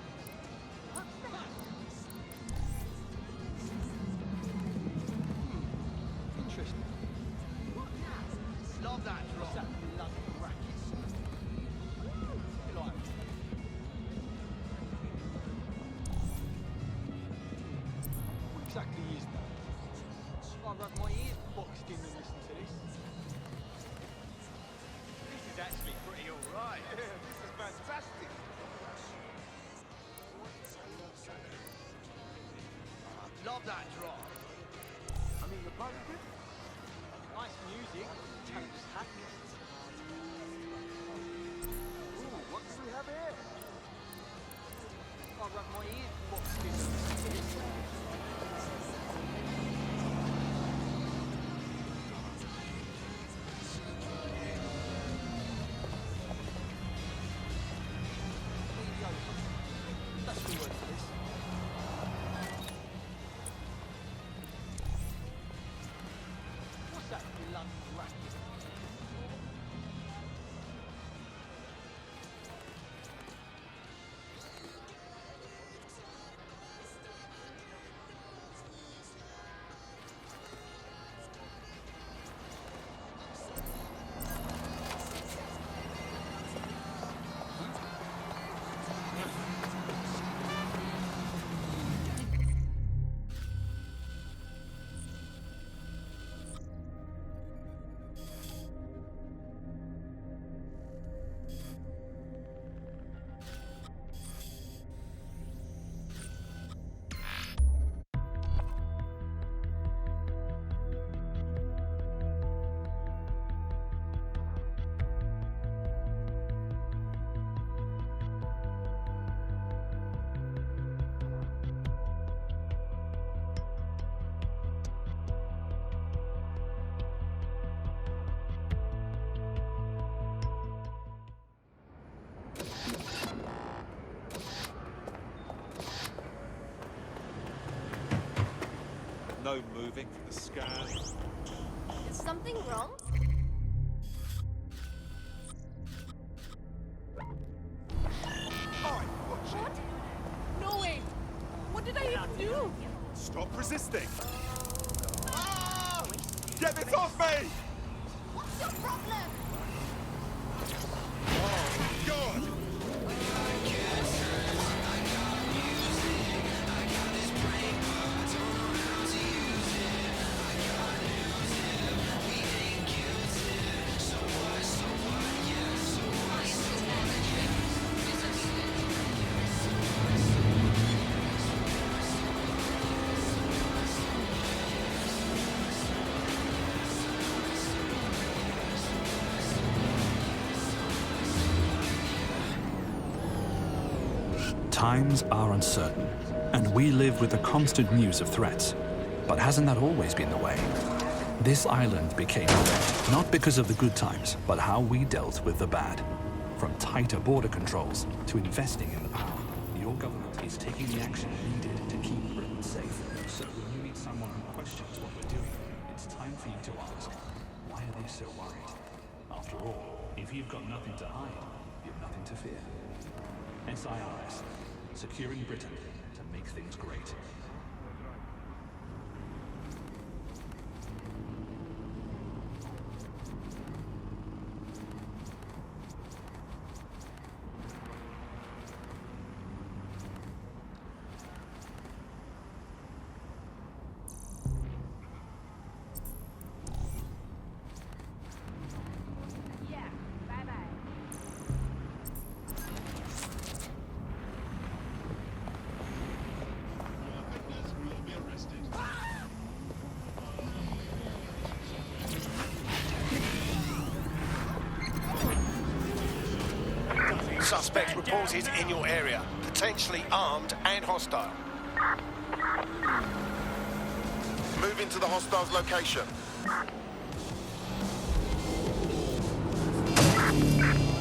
Interesting. Love that drop. What's that bloody racket? You like it? What exactly is that? I'd have my ears boxed in and listen to this. This is actually pretty alright. Yeah, this is fantastic. Love that drop. I mean, you're positive? Nice music. Takes happy. Ooh, what do we have here? I'd have my ears boxed in and listen to this. That's the word for this. What's that bloody racket? No moving from the scan. Is something wrong? Alright, watch it. No way! What did I even do? Stop resisting. Get this off me! What's your problem? Oh, God! Times are uncertain, and we live with the constant news of threats. But hasn't that always been the way? This island became threat, not because of the good times, but how we dealt with the bad. From tighter border controls to investing in the power, your government is taking the action needed to keep Britain safe. So when you meet someone who questions what we're doing, it's time for you to ask, why are they so worried? all, if you've got nothing to hide, you've nothing to fear. SIRS, securing Britain to make things great. Suspect reported in your area, potentially armed and hostile. Move into the hostile's location.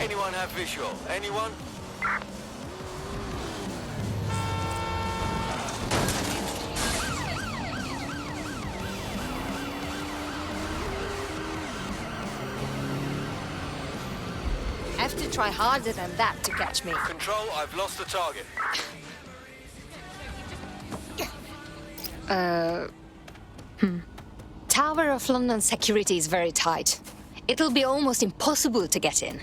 Anyone have visual? Anyone? Have to try harder than that to catch me. Control, I've lost the target. Tower of London security is very tight. It'll be almost impossible to get in.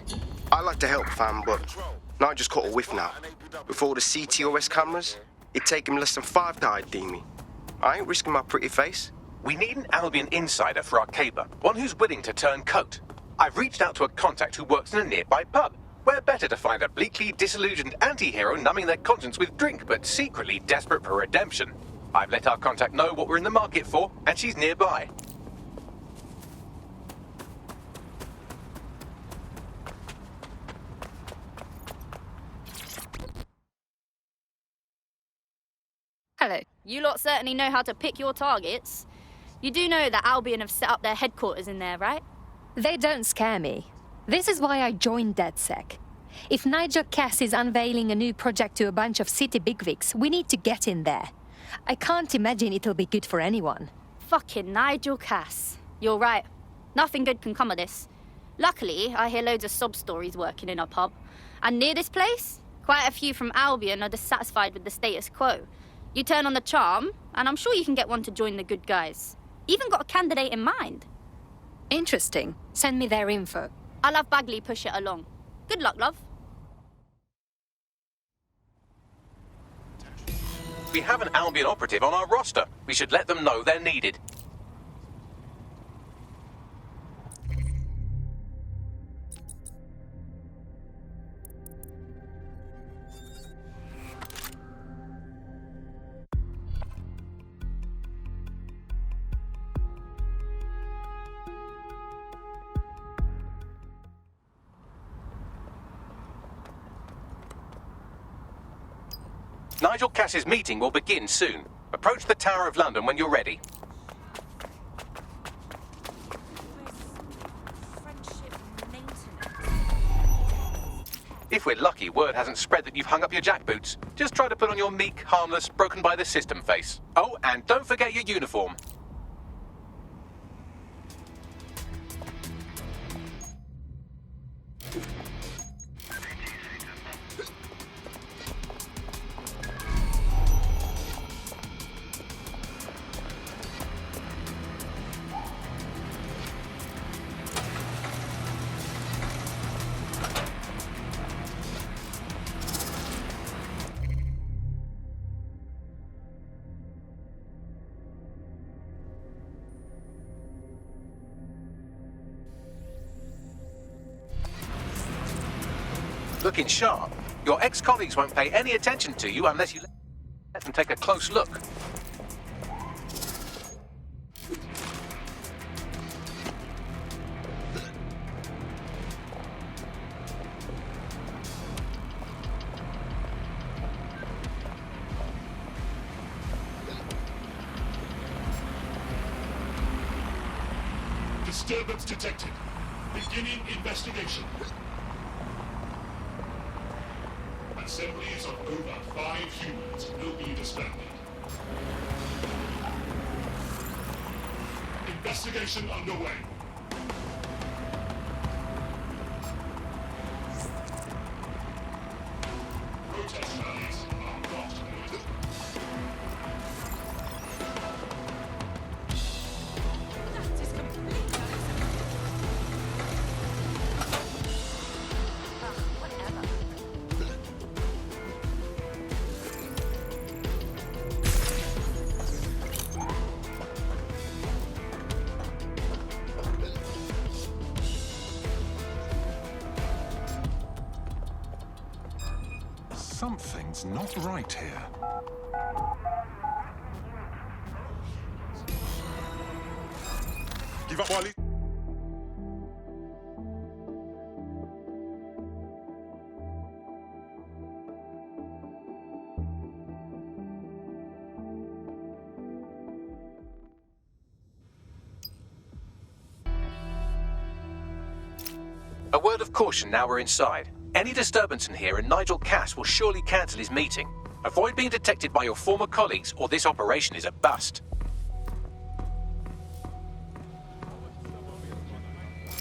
I like to help, fam, but Nigel's caught a whiff now. With all the CTOS cameras, it'd take him less than 5 to ID me. I ain't risking my pretty face. We need an Albion insider for our caper, one who's willing to turn coat. I've reached out to a contact who works in a nearby pub. Where better to find a bleakly disillusioned anti-hero numbing their conscience with drink, but secretly desperate for redemption. I've let our contact know what we're in the market for, and she's nearby. Hello. You lot certainly know how to pick your targets. You do know that Albion have set up their headquarters in there, right? They don't scare me. This is why I joined DedSec. If Nigel Cass is unveiling a new project to a bunch of city bigwigs, we need to get in there. I can't imagine it'll be good for anyone. Fucking Nigel Cass. You're right. Nothing good can come of this. Luckily, I hear loads of sob stories working in our pub. And near this place, quite a few from Albion are dissatisfied with the status quo. You turn on the charm, and I'm sure you can get one to join the good guys. Even got a candidate in mind. Interesting. Send me their info. I'll have Bagley push it along. Good luck, love. We have an Albion operative on our roster. We should let them know they're needed. Nigel Cass's meeting will begin soon. Approach the Tower of London when you're ready. If we're lucky, word hasn't spread that you've hung up your jackboots. Just try to put on your meek, harmless, broken by the system face. Oh, and don't forget your uniform. Looking sharp. Your ex-colleagues won't pay any attention to you unless you let them take a close look. Disturbance detected. Beginning investigation. Assemblies of over 5 humans will be disbanded. Investigation underway. Something's not right here. Give up, Wally. A word of caution now we're inside. Any disturbance in here and Nigel Cass will surely cancel his meeting. Avoid being detected by your former colleagues or this operation is a bust.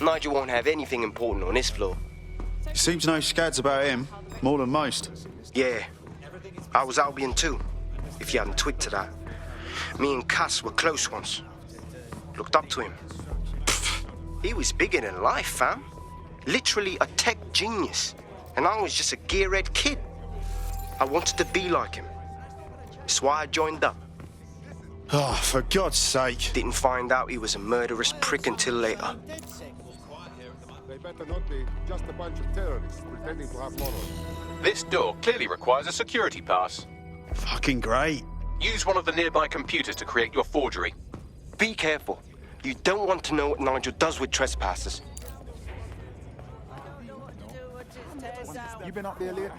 Nigel won't have anything important on this floor. You seem to know scads about him, more than most. Yeah, I was Albion too, if you hadn't twigged to that. Me and Cass were close once. Looked up to him. Pfft, he was bigger than life, fam. Literally a tech genius. And I was just a gearhead kid. I wanted to be like him. That's why I joined up. Oh, for God's sake. Didn't find out he was a murderous prick until later. They better not be just a bunch of terrorists pretending to have morals. This door clearly requires a security pass. Fucking great. Use one of the nearby computers to create your forgery. Be careful. You don't want to know what Nigel does with trespassers. You been up there lately?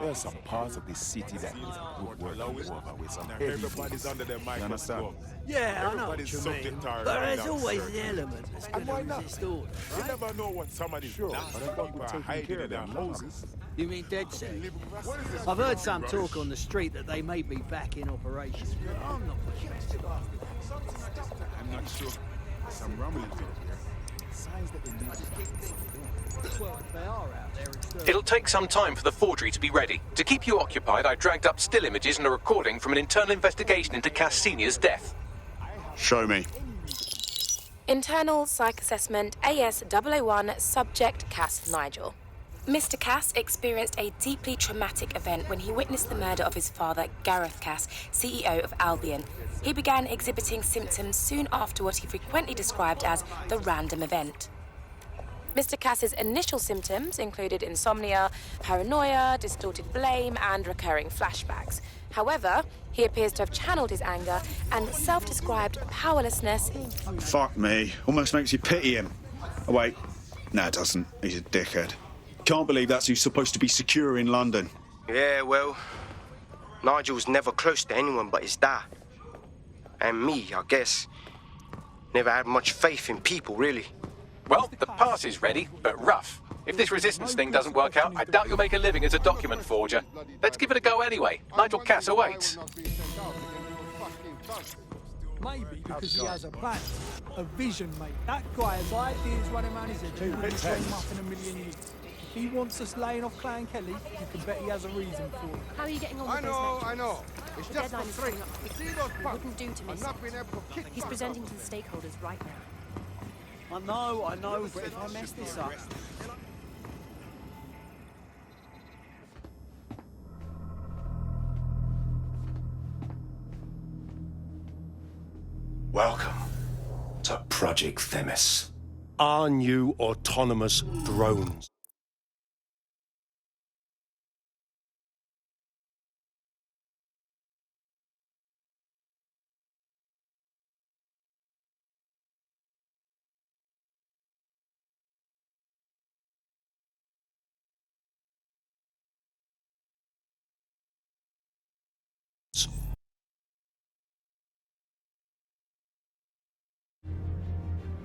There's some parts of this city that is good work over with some heavy Everybody's under their microscope. Yeah, I know what Everybody's you mean. subject to our But there's roundouts, always sir. the element that's And why going to not? resist order, You right? never know what somebody's Sure, nasty but I thought people we'd are taken hiding care in of their them long. hoses. You mean dead set? I've heard some talk on the street that they may be back in operation. I'm not I'm not sure. Some rumblings in here. Signs that they need well, if they are out there, it's It'll take some time for the forgery to be ready. To keep you occupied, I dragged up still images and a recording from an internal investigation into Cass Sr.'s death. Show me. Internal Psych Assessment AS001 Subject Cass Nigel. Mr. Cass experienced a deeply traumatic event when he witnessed the murder of his father, Gareth Cass, CEO of Albion. He began exhibiting symptoms soon after what he frequently described as the random event. Mr. Cass's initial symptoms included insomnia, paranoia, distorted blame, and recurring flashbacks. However, he appears to have channeled his anger and self-described powerlessness. Fuck me. Almost makes you pity him. Oh, wait. No, it doesn't. He's a dickhead. Can't believe that's who's supposed to be secure in London. Yeah, well, Nigel's never close to anyone but his dad. And me, I guess. Never had much faith in people, really. Well, the pass is ready, but rough. If this resistance thing doesn't work out, I doubt you'll make a living as a document forger. Let's give it a go anyway. Nigel Cass awaits. Maybe because he has a plan, a vision, mate. That guy has ideas running around his head. You wouldn't dream up in a million years. If he wants us laying off Clan Kelly, you can bet he has a reason for it. How are you getting on with those metrics? I know. It's The just deadline is coming up. You see those We wouldn't do to miss it. He's presenting to the stakeholders right now. I know, but if I mess this up... Welcome to Project Themis. Our new autonomous drones.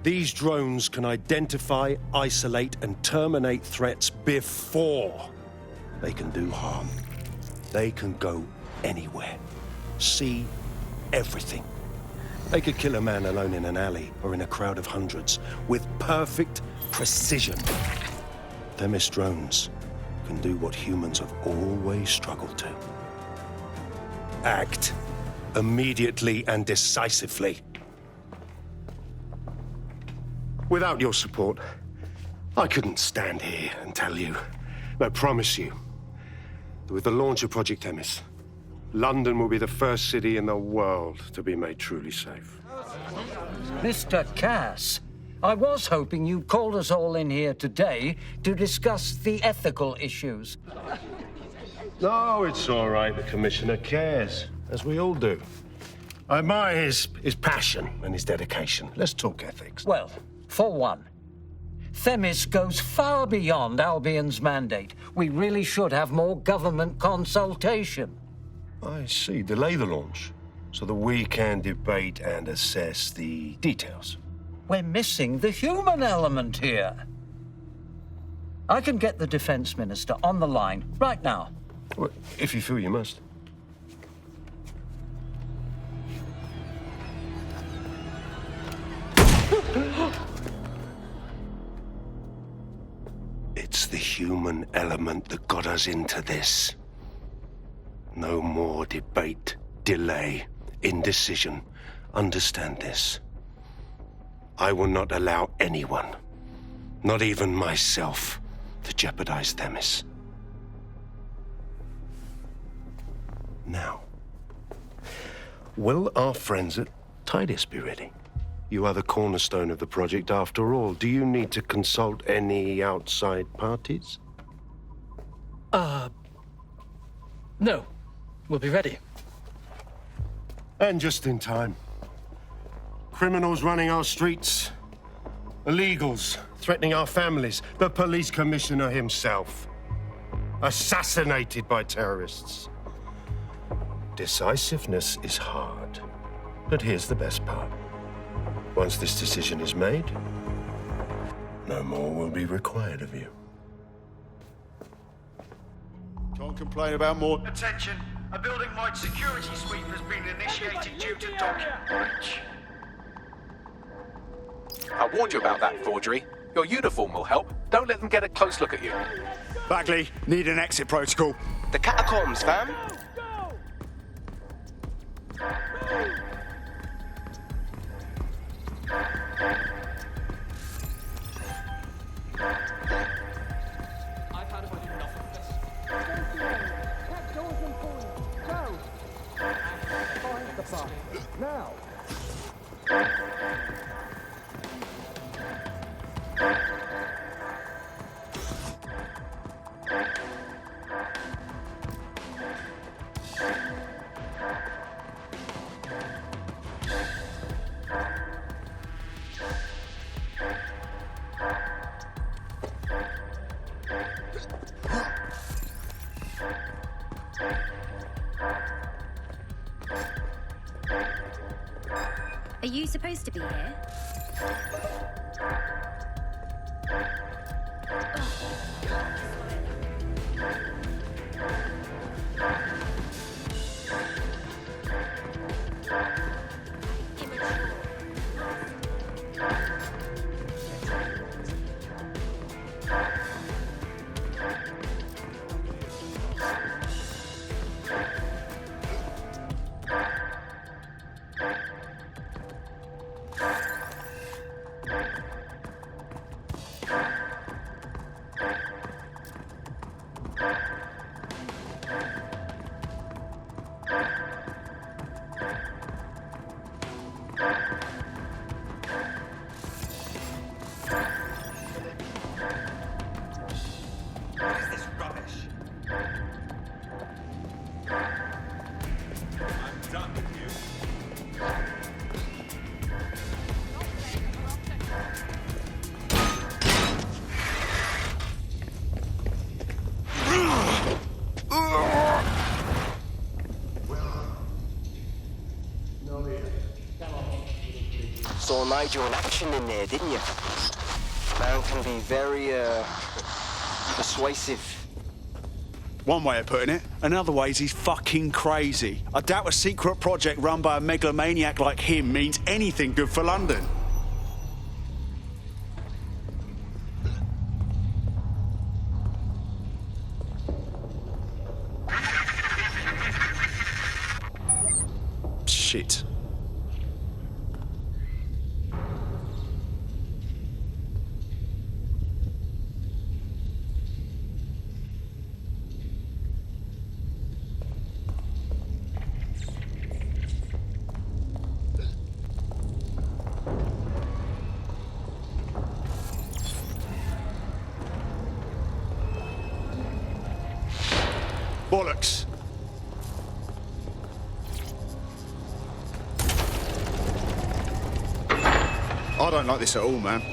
These drones can identify, isolate, and terminate threats before they can do harm. They can go anywhere, see everything. They could kill a man alone in an alley or in a crowd of hundreds with perfect precision. Themis drones can do what humans have always struggled to. Act immediately and decisively. Without your support, I couldn't stand here and tell you, I promise you, that with the launch of Project Themis, London will be the first city in the world to be made truly safe. Mr. Cass, I was hoping you'd called us all in here today to discuss the ethical issues. No, it's all right. The Commissioner cares, as we all do. I admire his passion and his dedication. Let's talk ethics. Well, for one, Themis goes far beyond Albion's mandate. We really should have more government consultation. I see. Delay the launch so that we can debate and assess the details. We're missing the human element here. I can get the Defense Minister on the line right now. Well, if you feel you must. It's the human element that got us into this. No more debate, delay, indecision. Understand this. I will not allow anyone, not even myself, to jeopardize Themis. Now, will our friends at Dᴏ虜s be ready? You are the cornerstone of the project after all. Do you need to consult any outside parties? No. We'll be ready. And just in time. Criminals running our streets. Illegals threatening our families. The police commissioner himself. Assassinated by terrorists. Decisiveness is hard. But here's the best part. Once this decision is made, no more will be required of you. Can't complain about more. Attention! A building-wide security sweep has been initiated due to document breach. I warned you about that forgery. Your uniform will help. Don't let them get a close look at you. Bagley, need an exit protocol. The catacombs, fam. I've had about enough of this. That door's important. Go! Find the path. Now! Are you supposed to be here? Saw Nigel in action in there, didn't you? Man can be very, persuasive. One way of putting it. Another way is he's fucking crazy. I doubt a secret project run by a megalomaniac like him means anything good for London. Shit. Bollocks. I don't like this at all, man.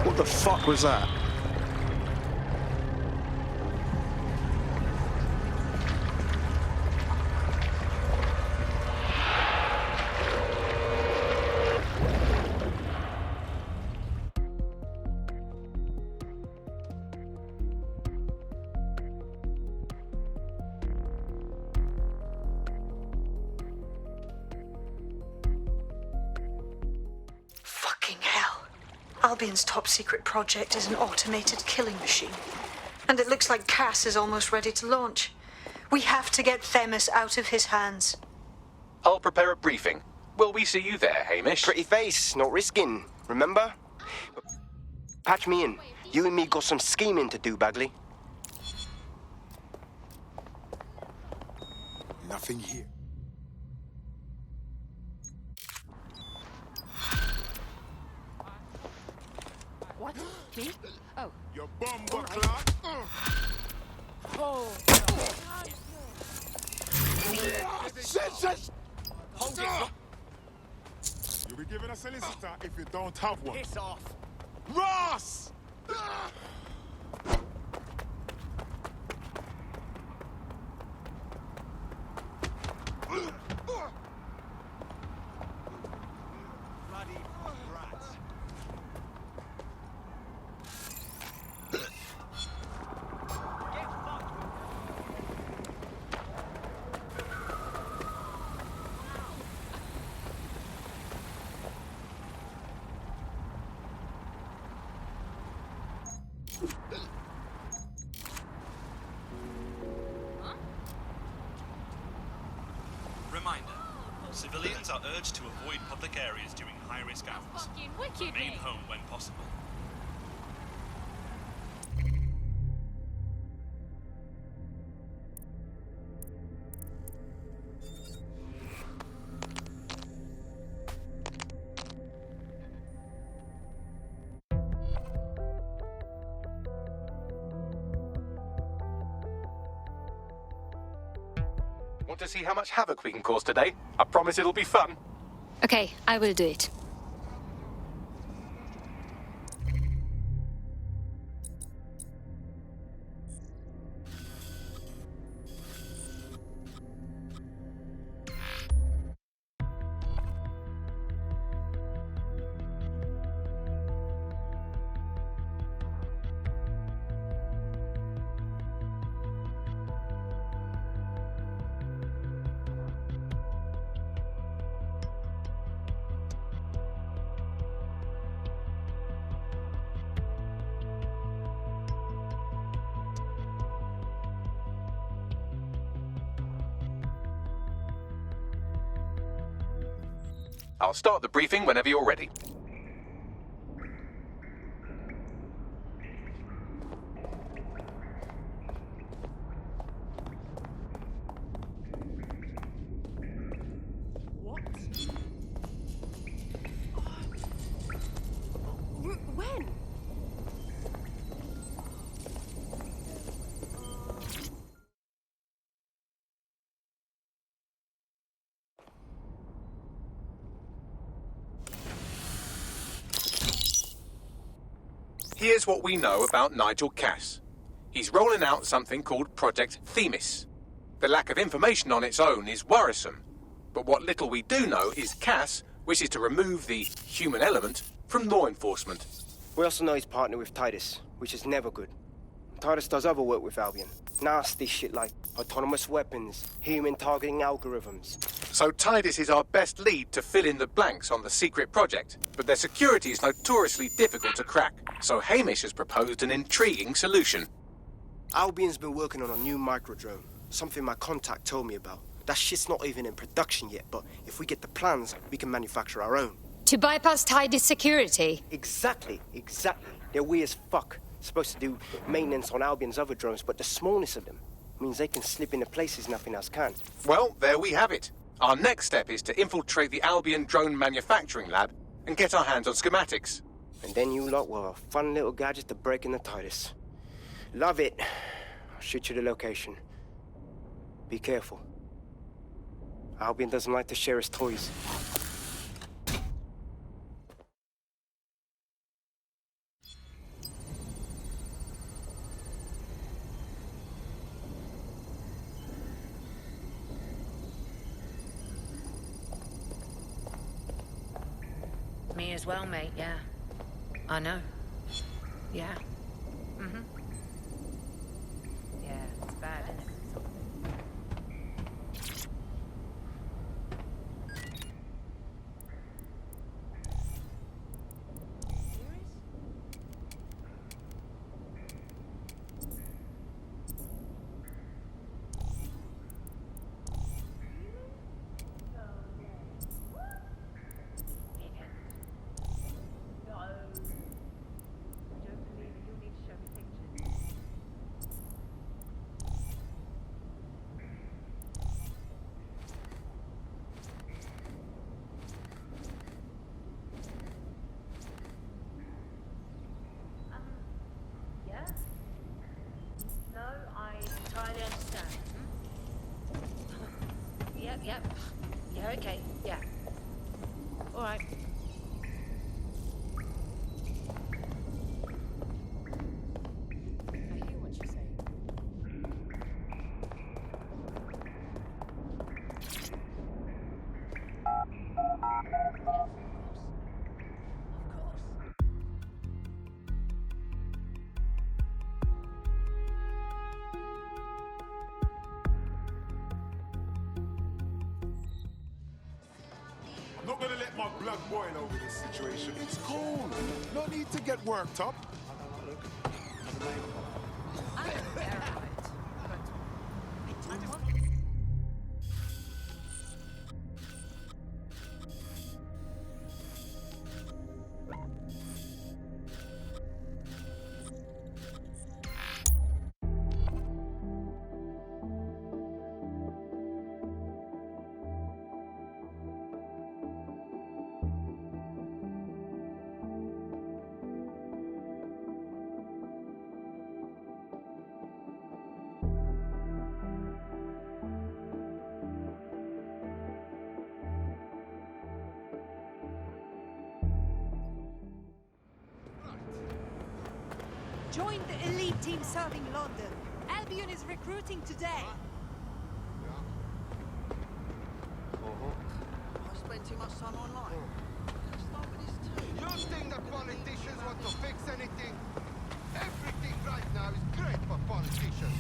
What the fuck was that? Fucking hell. Albion's top secret project is an automated killing machine. And it looks like Cass is almost ready to launch. We have to get Themis out of his hands. I'll prepare a briefing. Will we see you there, Hamish? Pretty face, not risking, remember? Patch me in. You and me got some scheming to do, Bagley. Nothing here. What? Me? Oh. Your bumper clock. Oh. Hold it. You'll be giving a solicitor if you don't have one. Piss off. Ross! Bloody rats. Reminder. Civilians are urged to avoid public areas during high-risk hours. Fucking wicked, Remain mate. home when possible. Want to see how much havoc we can cause today? I promise it'll be fun. Okay, I will do it. I'll start the briefing whenever you're ready. When? Here's what we know about Nigel Cass. He's rolling out something called Project Dᴏ拣is. The lack of information on its own is worrisome, but what little we do know is Cass wishes to remove the human element from law enforcement. We also know he's partnered with Titus, which is never good. Titus does other work with Albion. Nasty shit like autonomous weapons, human targeting algorithms. So Tidus is our best lead to fill in the blanks on the secret project, but their security is notoriously difficult to crack. So Hamish has proposed an intriguing solution. Albion's been working on a new microdrone, something my contact told me about. That shit's not even in production yet, but if we get the plans, we can manufacture our own. To bypass Tidus security? Exactly. They're weird as fuck. Supposed to do maintenance on Albion's other drones, but the smallness of them means they can slip into places nothing else can. Well, there we have it. Our next step is to infiltrate the Albion drone manufacturing lab and get our hands on schematics. And then you lot will have a fun little gadget to break in the Tidus. Love it. I'll shoot you the location. Be careful. Albion doesn't like to share his toys. Me as well, mate, yeah. I know. Yeah. Mm-hmm. Yeah, it's bad, isn't it? Yep. Yeah, okay. Yeah. All right. I hear what you're saying. I'm not gonna let my blood boil over this situation. It's cool. No need to get worked up. Join the elite team serving London. Albion is recruiting today. I spend too much time online. You think the politicians want to fix anything? Everything right now is great for politicians.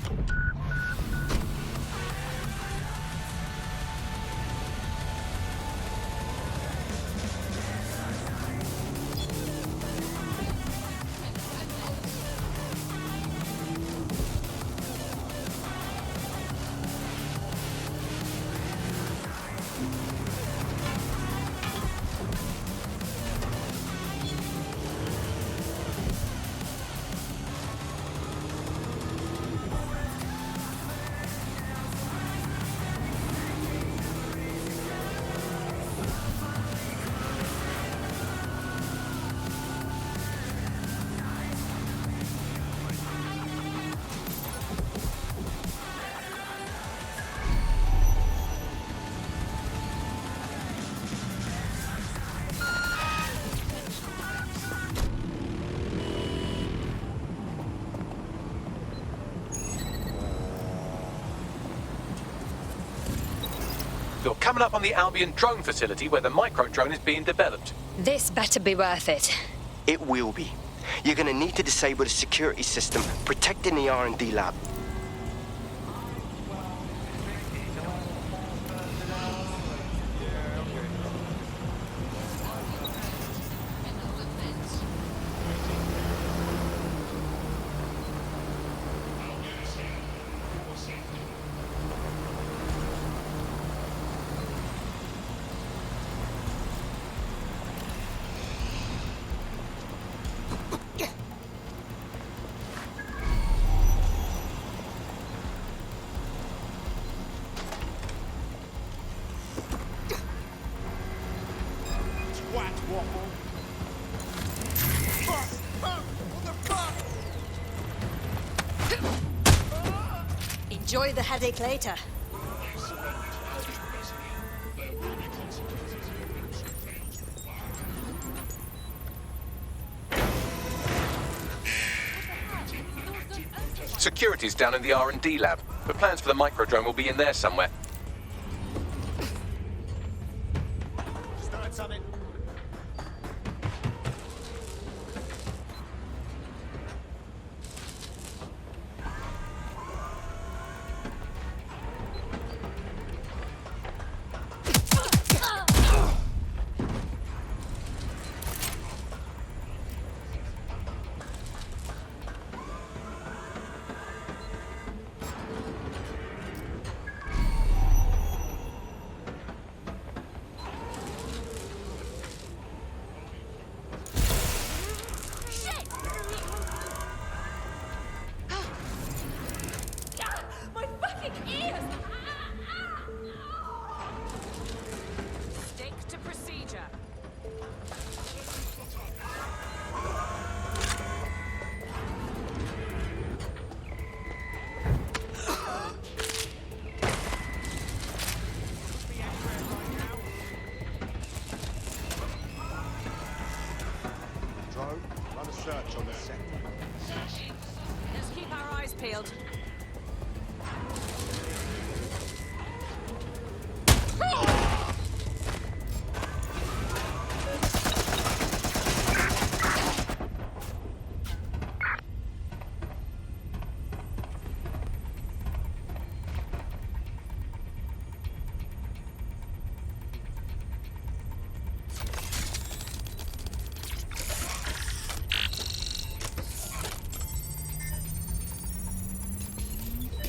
You're coming up on the Albion drone facility where the micro-drone is being developed. This better be worth it. It will be. You're gonna need to disable the security system protecting the R&D lab. Enjoy the headache later. Security's down in the R&D lab. The plans for the microdrone will be in there somewhere. Start something. My fucking ears! Stick to procedure. Drone, run a search on the sector. Let's keep our eyes peeled.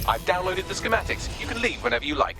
I've downloaded the schematics. You can leave whenever you like.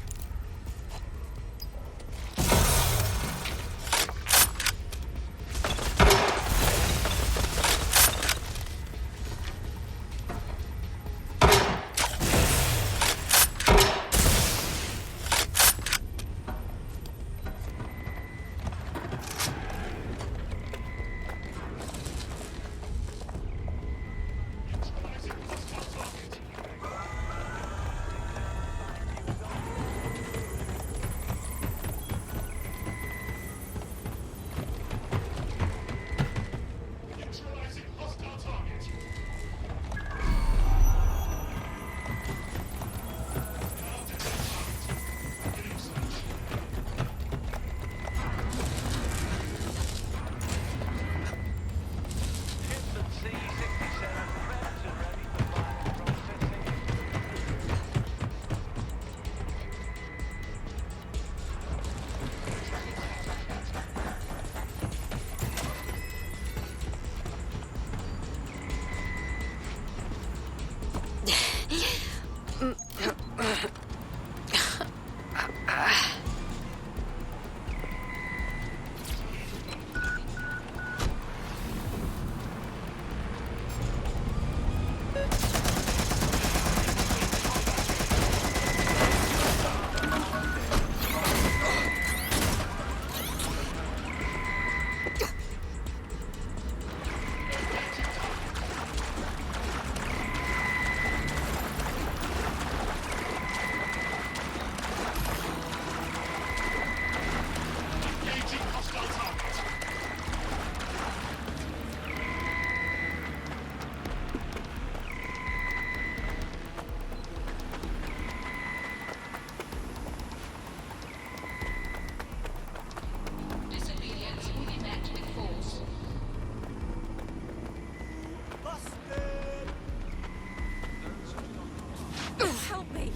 Help me!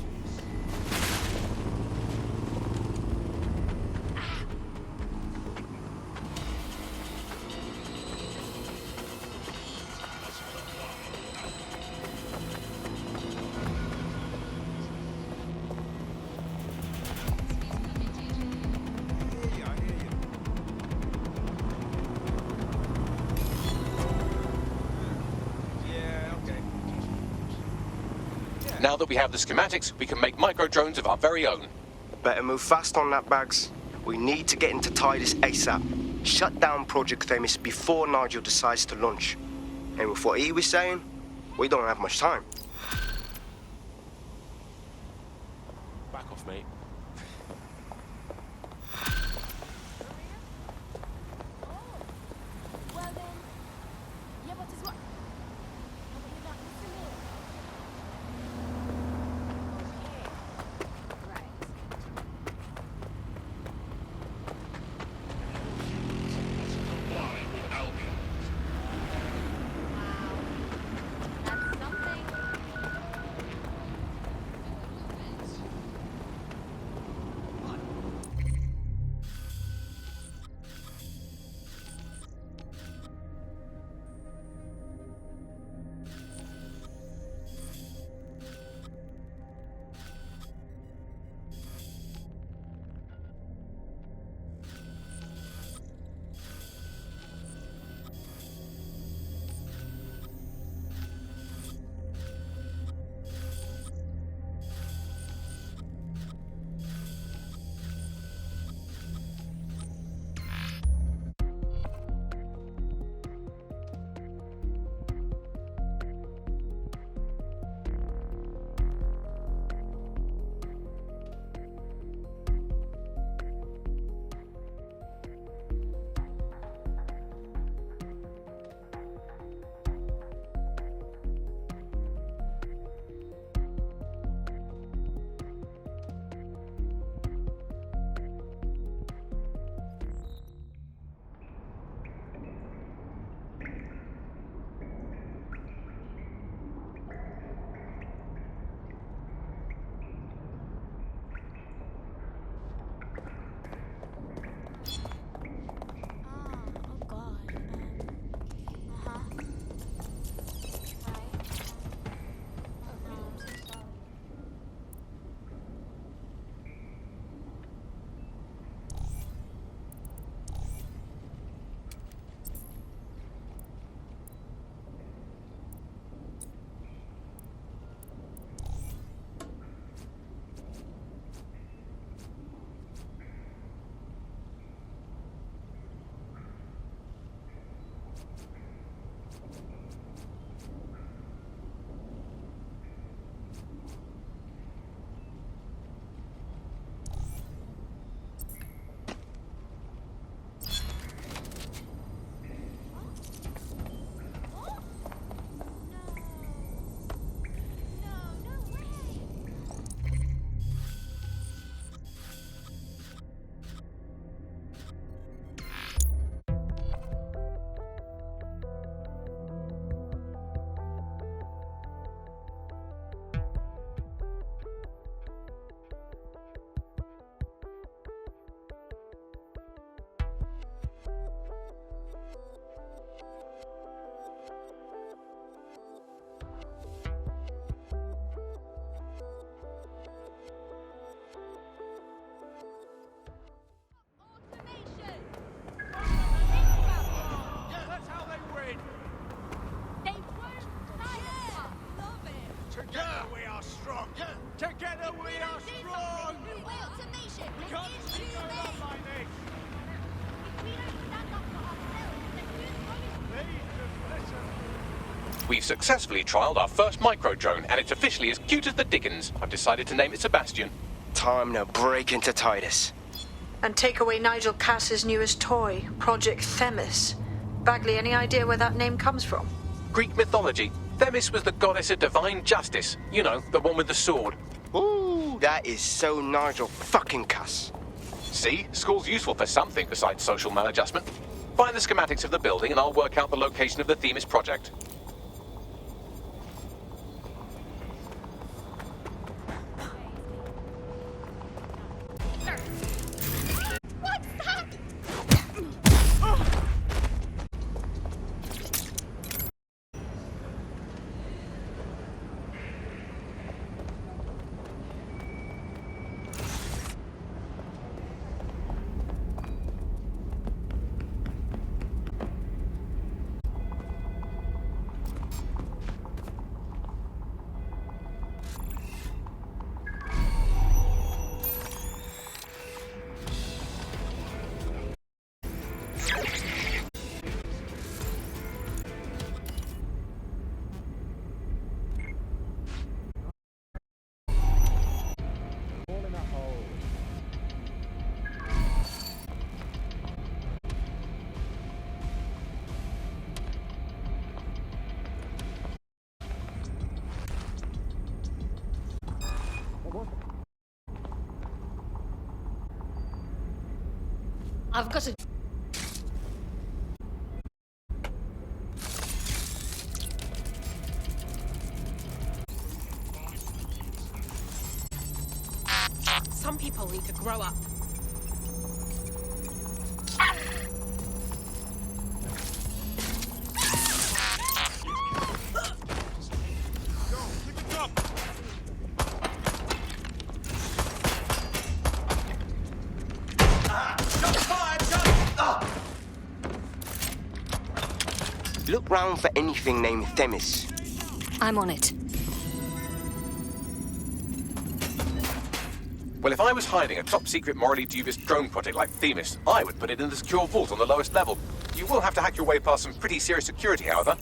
Now that we have the schematics, we can make micro-drones of our very own. Better move fast on that, Bags. We need to get into Titus ASAP. Shut down Project Dᴏ拣 before Nigel decides to launch. And with what he was saying, we don't have much time. mate. Well then, yeah, but it's what? No, but you're not listening. Okay. Right. That's something. Together we are strong. Together we are strong. We can't just keep going on like this. Please just listen. We've successfully trialled our first micro drone, and it's officially as cute as the Dickens. I've decided to name it Sebastian. Time to break into Titus. And take away Nigel Cass's newest toy, Project Themis. Bagley, any idea where that name comes from? Greek mythology. Themis was the goddess of divine justice. You know, the one with the sword. Ooh, that is so Nigel fucking Cass. See? School's useful for something besides social maladjustment. Find the schematics of the building and I'll work out the location of the Themis project. I've got to... Some people need to grow up. Look round for anything named Dᴏ虜s. I'm on it. Well, if I was hiding a top-secret, morally dubious drone project like Dᴏ虜s, I would put it in the secure vault on the lowest level. You will have to hack your way past some pretty serious security, however.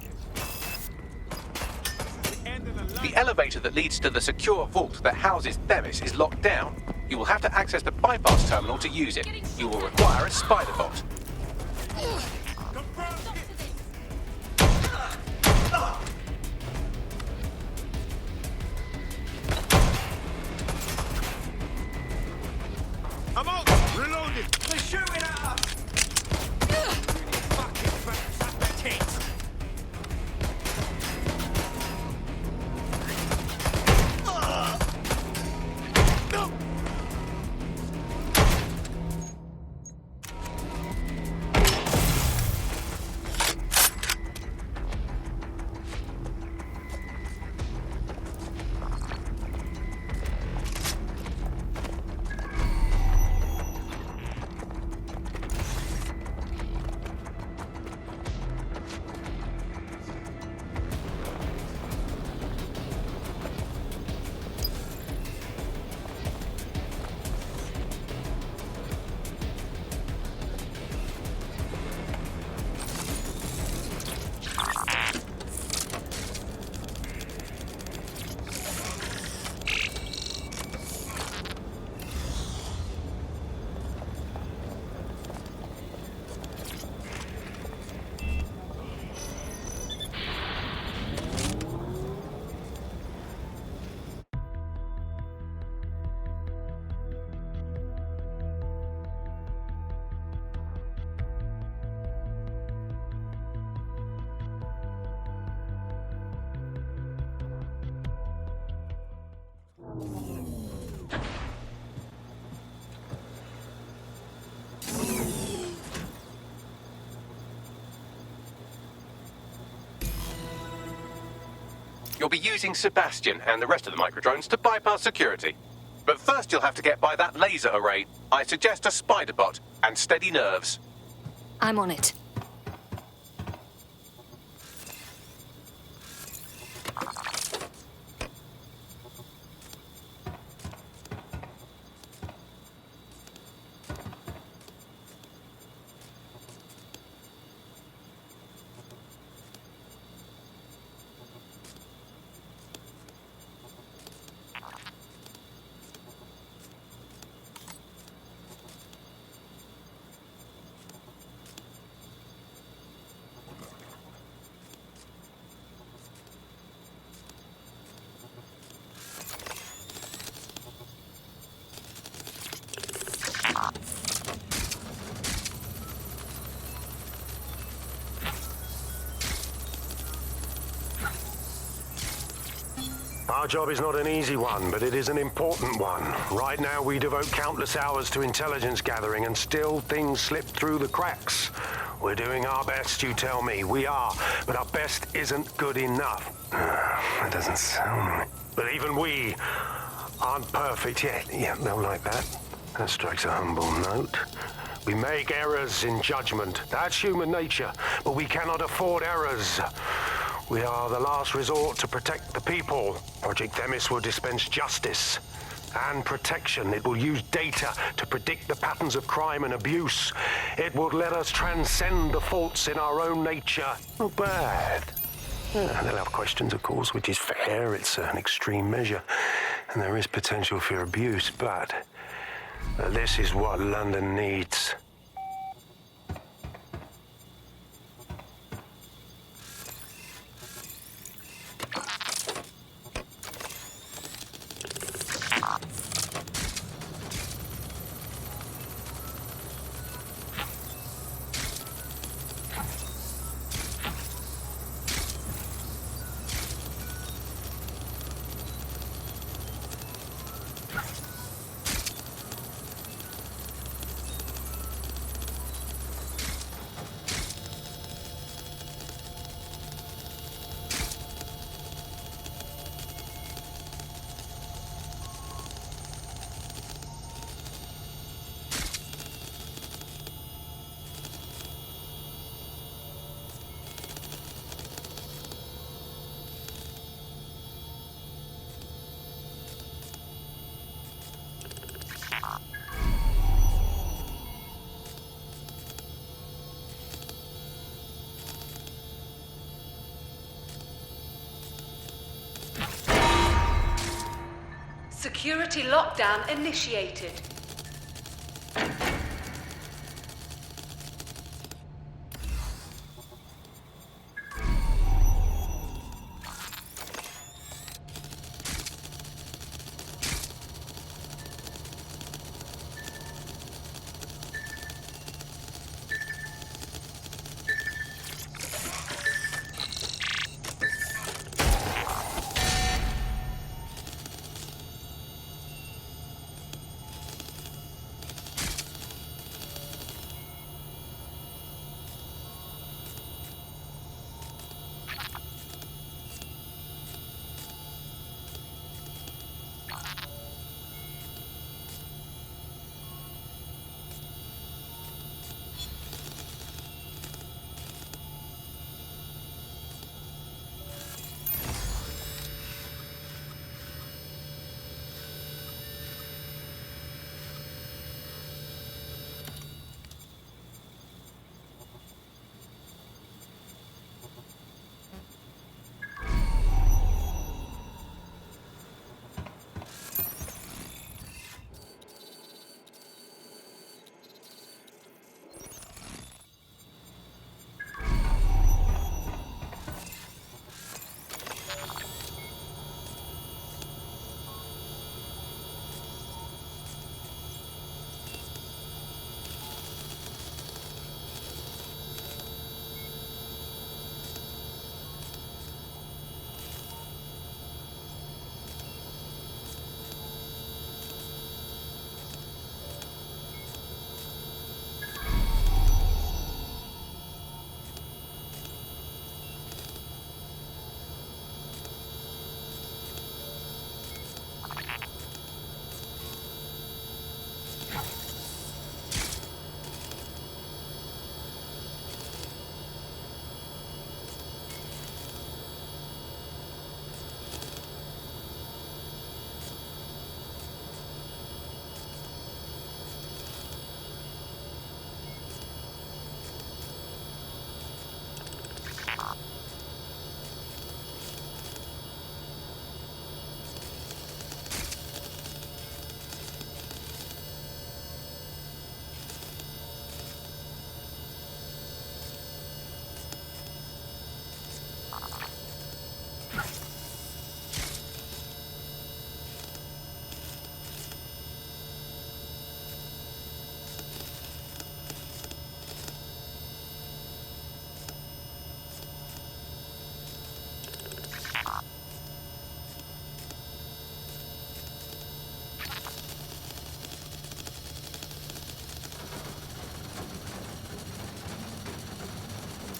The elevator that leads to the secure vault that houses Dᴏ虜s is locked down. You will have to access the bypass terminal to use it. You will require a spider bot. I'm out! Reloaded! They're shooting at us! Fucking bats at the tits! You'll be using Sebastian and the rest of the microdrones to bypass security. But first you'll have to get by that laser array. I suggest a spider bot and steady nerves. I'm on it. Our job is not an easy one, but it is an important one. Right now, we devote countless hours to intelligence gathering, and still things slip through the cracks. We're doing our best, you tell me. We are, but our best isn't good enough. That doesn't sound right. But even we aren't perfect yet. Yeah, no, like that. That strikes a humble note. We make errors in judgment. That's human nature, but we cannot afford errors. We are the last resort to protect the people. Project Dᴏʟs will dispense justice and protection. It will use data to predict the patterns of crime and abuse. It will let us transcend the faults in our own nature. Not bad. Yeah, they'll have questions, of course, which is fair. It's an extreme measure, and there is potential for abuse, but this is what London needs. Security lockdown initiated.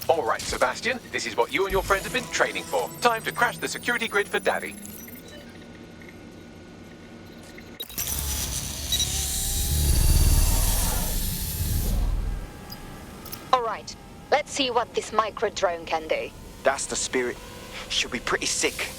All right, Sebastian, this is what you and your friends have been training for. Time to crash the security grid for Daddy. All right, let's see what this micro drone can do. That's the spirit. Should be pretty sick.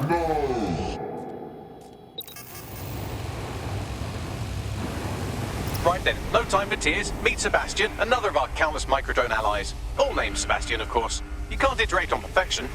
Right then, no time for tears. Meet Sebastian, another of our countless microdrone allies. All named Sebastian, of course. You can't iterate on perfection.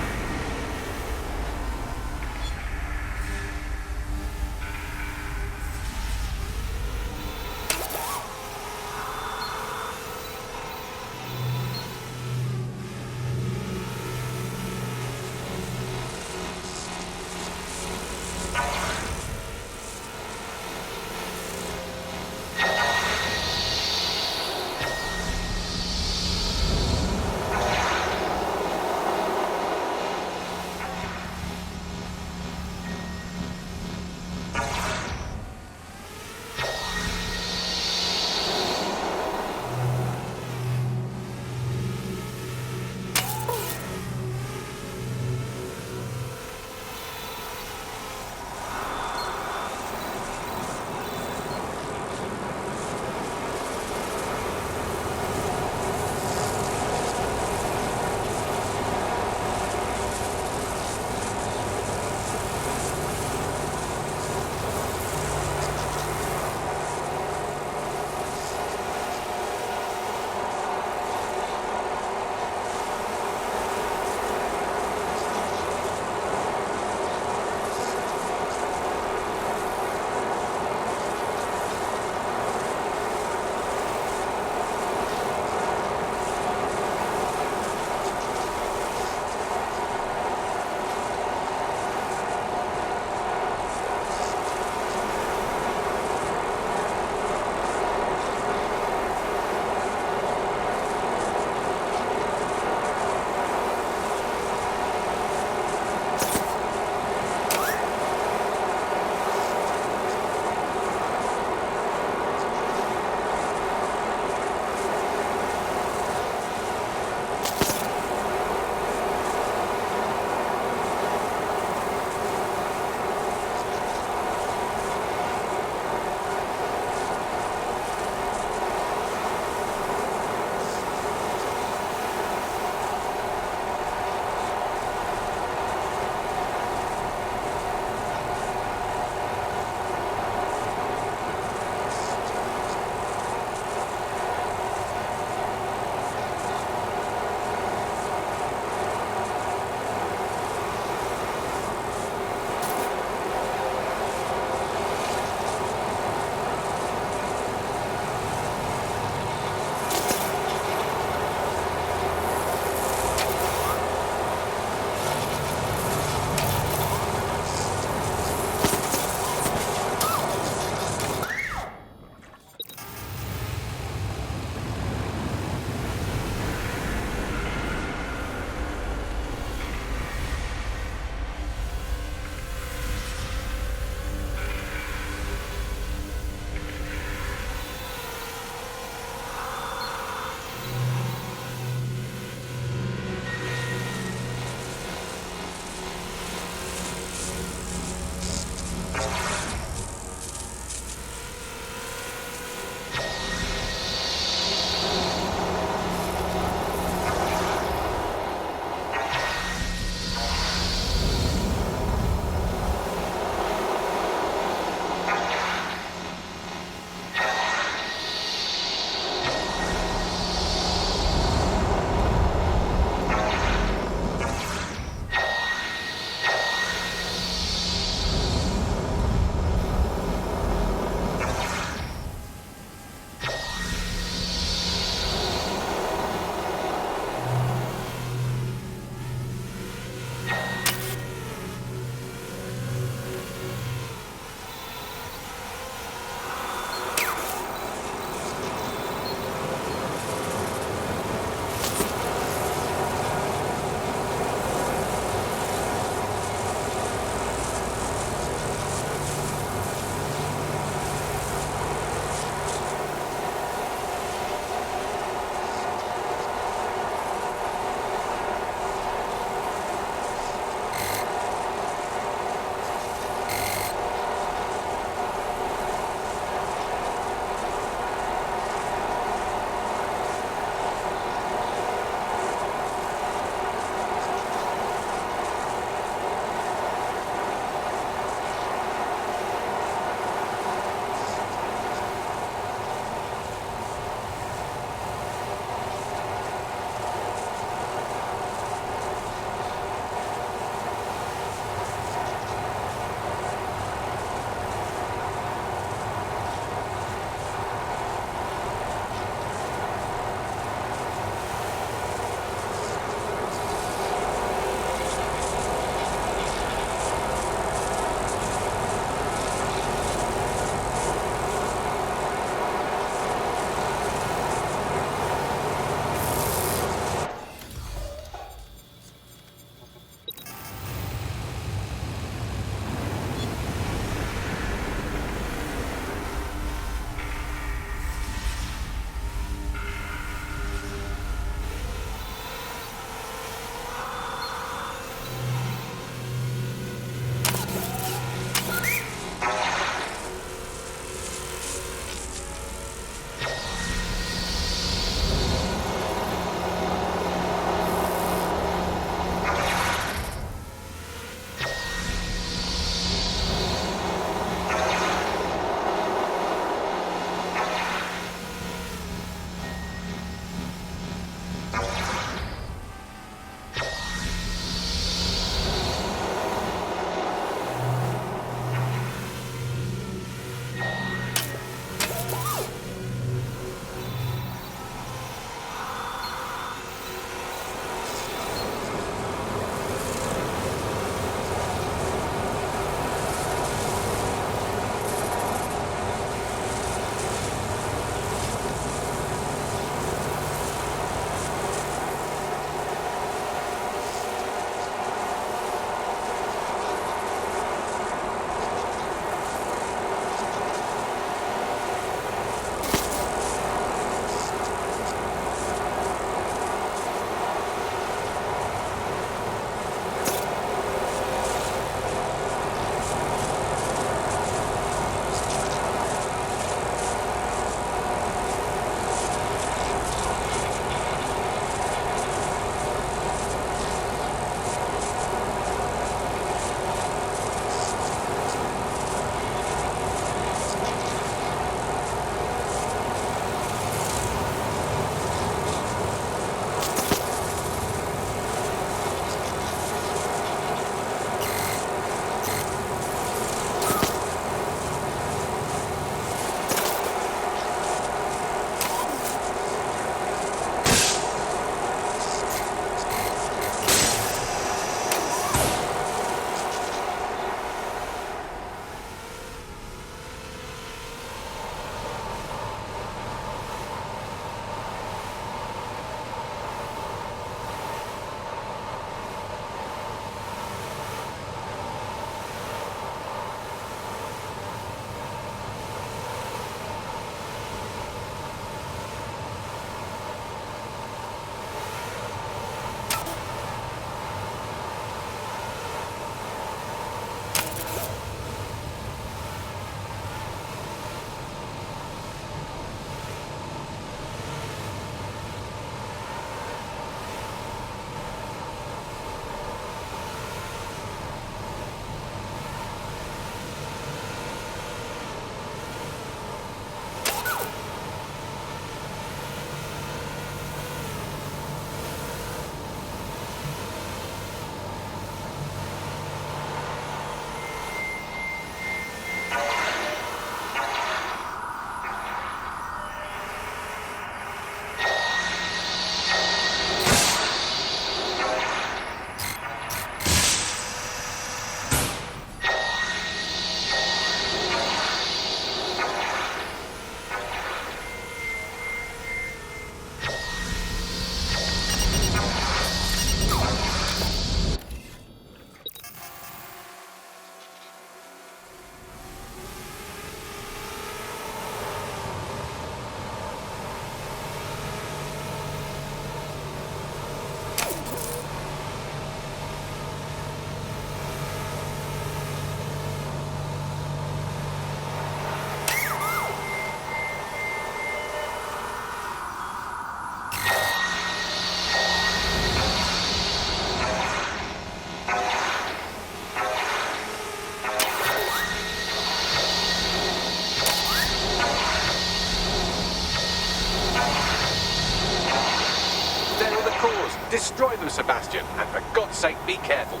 There are the cores. Destroy them, Sebastian. And for God's sake, be careful.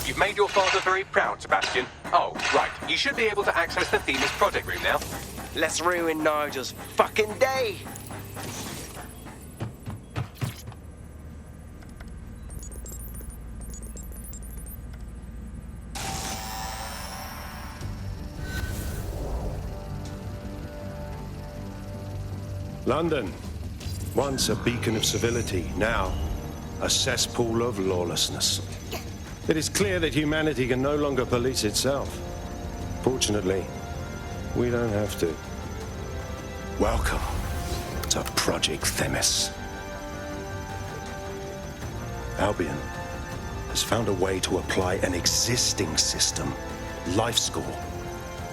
You've made your father very proud, Sebastian. Oh, right. You should be able to access the Dᴏ拣project room now. Let's ruin Nigel's fucking day. London, once a beacon of civility, now a cesspool of lawlessness. It is clear that humanity can no longer police itself. Fortunately, we don't have to. Welcome to Project Dᴏ拣s. Albion has found a way to apply an existing system, LifeScore,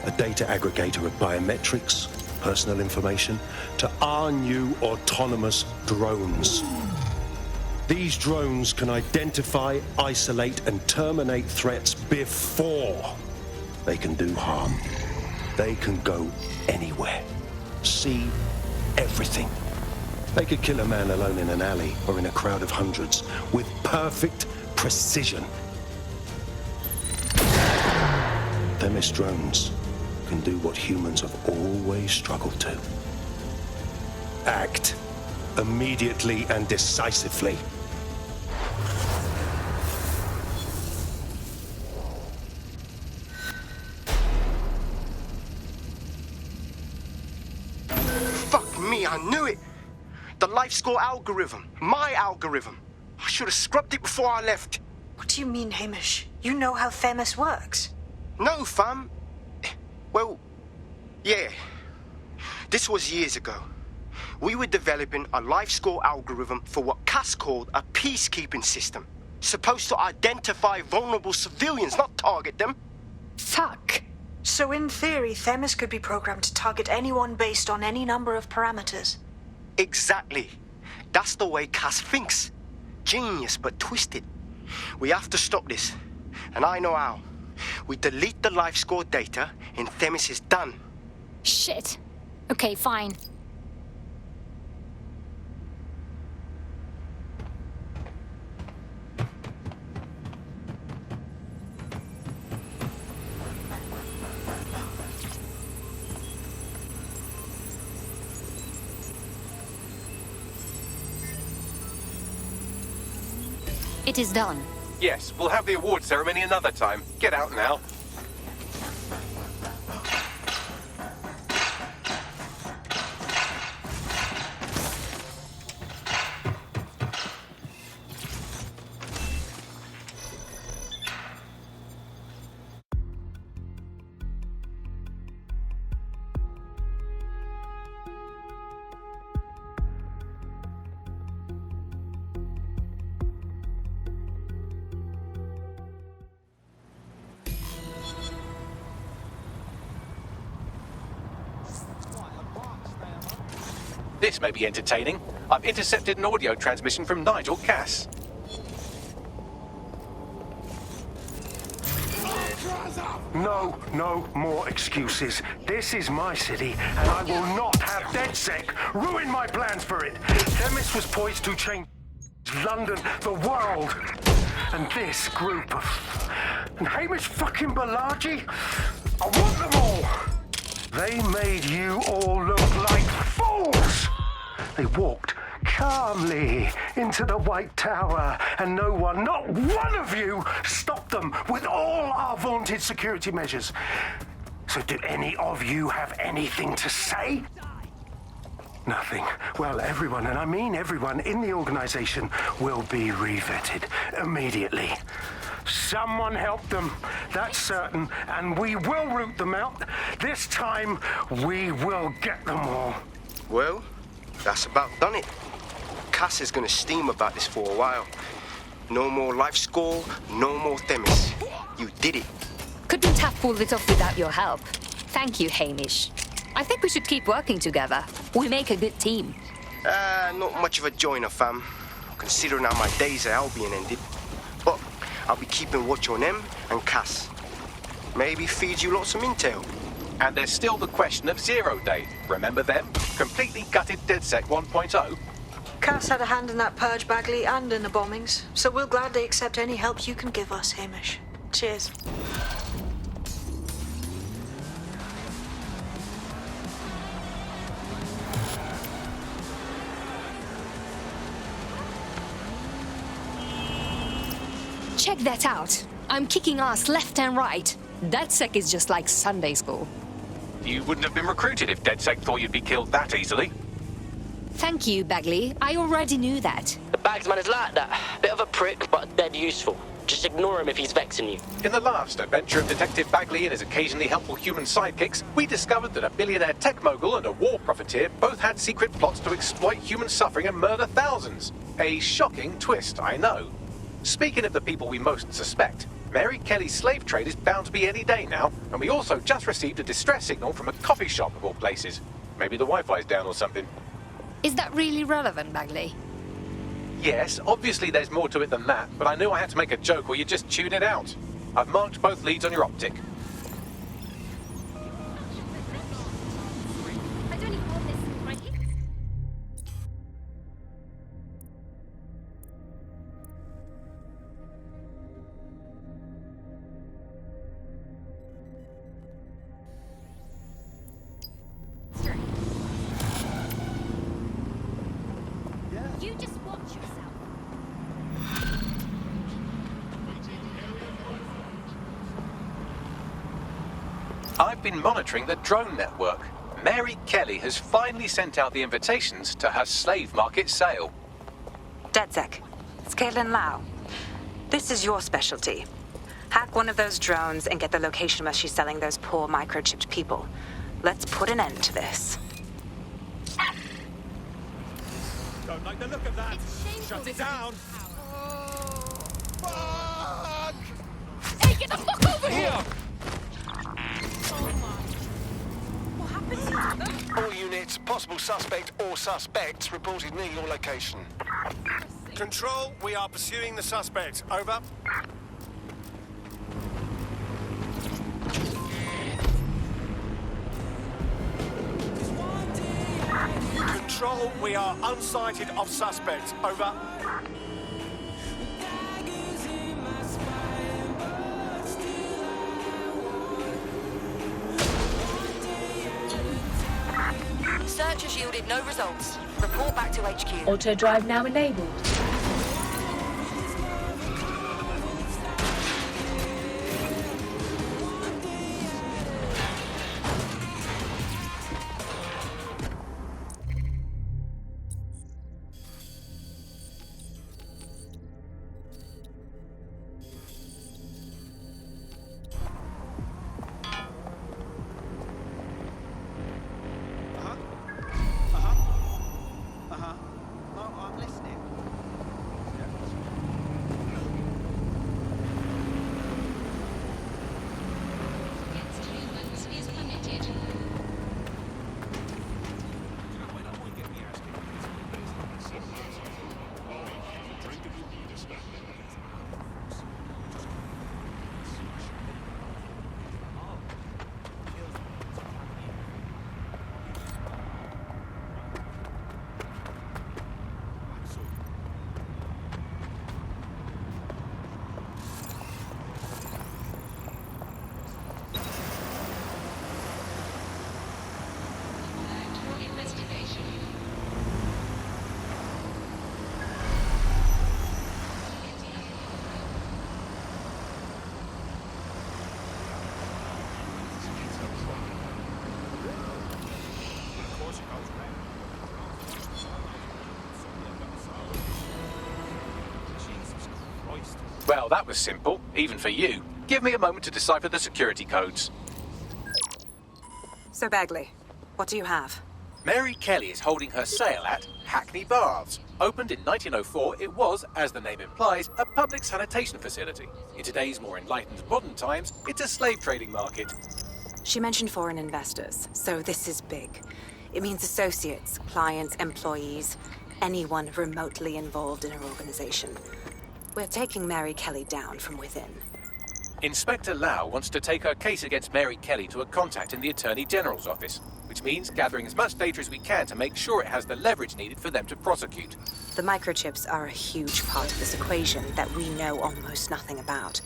a data aggregator of biometrics, personal information, to our new autonomous drones. These drones can identify, isolate, and terminate threats before they can do harm. They can go anywhere, see everything. They could kill a man alone in an alley or in a crowd of hundreds with perfect precision. Dᴏ拣s drones can do what humans have always struggled to. Act immediately and decisively. Fuck me, I knew it. The LifeScore algorithm. My algorithm. I should have scrubbed it before I left. What do you mean, Hamish? You know how Dᴏ拣s works? No, fam. Well, yeah. This was years ago. We were developing a LifeScore algorithm for what Cass called a peacekeeping system. Supposed to identify vulnerable civilians, not target them. Fuck. So in theory, Dᴏ拣s could be programmed to target anyone based on any number of parameters. Exactly. That's the way Cass thinks. Genius, but twisted. We have to stop this. And I know how. We delete the LifeScore data, and Dᴏ拣s is done. Shit. Okay, fine. It is done. Yes, we'll have the award ceremony another time. Get out now. This may be entertaining. I've intercepted an audio transmission from Nigel Cass. No more excuses. This is my city, and I will not have DedSec ruin my plans for it. Dᴏ拣s was poised to change London, the world, and this group of... And Hamish fucking Balaji? I want them all! They made you all look like fools! They walked calmly into the White Tower, and no one, not one of you, stopped them with all our vaunted security measures. So do any of you have anything to say? Nothing. Well, everyone, and I mean everyone in the organization, will be revetted immediately. Someone help them, that's certain, and we will root them out. This time, we will get them all. Well, that's about done it. Cass is gonna steam about this for a while. No more life score, no more Themis. You did it. Couldn't have pulled it off without your help. Thank you, Hamish. I think we should keep working together. We make a good team. Not much of a joiner, fam. Considering how my days at Albion ended. But I'll be keeping watch on them and Cass. Maybe feed you lots of intel. And there's still the question of 0 Day. Remember them? Completely gutted DedSec 1.0? Cass had a hand in that purge, Bagley, and in the bombings. So we'll gladly accept any help you can give us, Hamish. Cheers. Check that out. I'm kicking ass left and right. DedSec is just like Sunday school. You wouldn't have been recruited if DedSec thought you'd be killed that easily. Thank you, Bagley. I already knew that. The Bagsman is like that. Bit of a prick, but dead useful. Just ignore him if he's vexing you. In the last adventure of Detective Bagley and his occasionally helpful human sidekicks, we discovered that a billionaire tech mogul and a war profiteer both had secret plots to exploit human suffering and murder thousands. A shocking twist, I know. Speaking of the people we most suspect, Mary Kelly's slave trade is bound to be any day now, and we also just received a distress signal from a coffee shop of all places. Maybe the Wi-Fi's down or something. Is that really relevant, Bagley? Yes, obviously there's more to it than that, but I knew I had to make a joke or you'd just tune it out. I've marked both leads on your optic. I don't even want this, Frankie. You just watch yourself. I've been monitoring the drone network. Mary Kelly has finally sent out the invitations to her slave market sale. DedSec, it's Caitlin Lau. This is your specialty. Hack one of those drones and get the location where she's selling those poor microchipped people. Let's put an end to this. Don't like the look of that. Shut it down. Fuck! Hey, get the fuck over here! What happened to them? All units, possible suspect or suspects reported near your location. Control, we are pursuing the suspect. Over. Control, we are unsighted of suspect. Over. Search has yielded no results. Report back to HQ. Auto drive now enabled. Well, that was simple, even for you. Give me a moment to decipher the security codes. So, Bagley, what do you have? Mary Kelly is holding her sale at Hackney Baths. Opened in 1904, it was, as the name implies, a public sanitation facility. In today's more enlightened modern times, it's a slave trading market. She mentioned foreign investors, so this is big. It means associates, clients, employees, anyone remotely involved in her organization. We're taking Mary Kelly down from within. Inspector Lau wants to take her case against Mary Kelly to a contact in the Attorney General's office, which means gathering as much data as we can to make sure it has the leverage needed for them to prosecute. The microchips are a huge part of this equation that we know almost nothing about.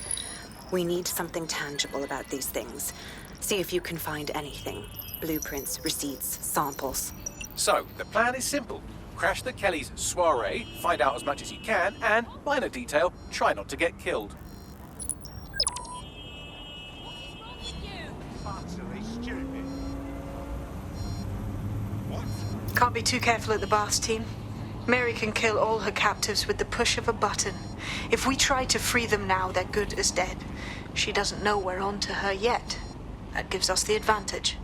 We need something tangible about these things. See if you can find anything. Blueprints, receipts, samples. So, the plan is simple. Crash the Kellys' soiree, find out as much as you can, and, minor detail, try not to get killed. Can't be too careful at the Baths team. Mary can kill all her captives with the push of a button. If we try to free them now, they're good as dead. She doesn't know we're on to her yet. That gives us the advantage.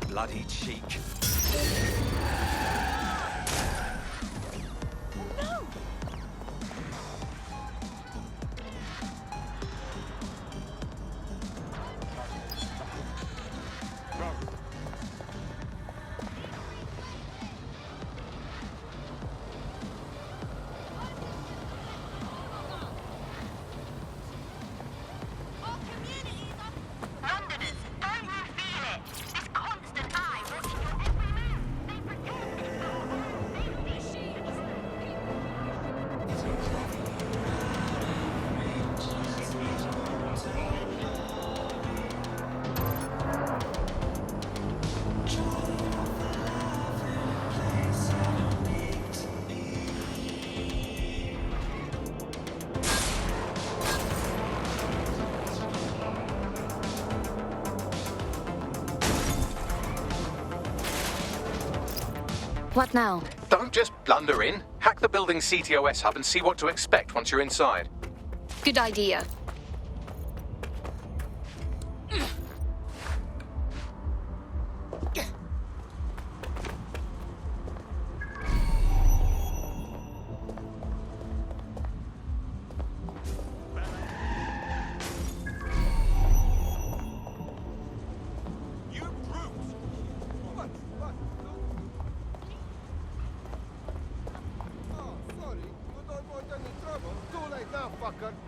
Bloody cheek. What now? Don't just blunder in. Hack the building's CTOS hub and see what to expect once you're inside. Good idea.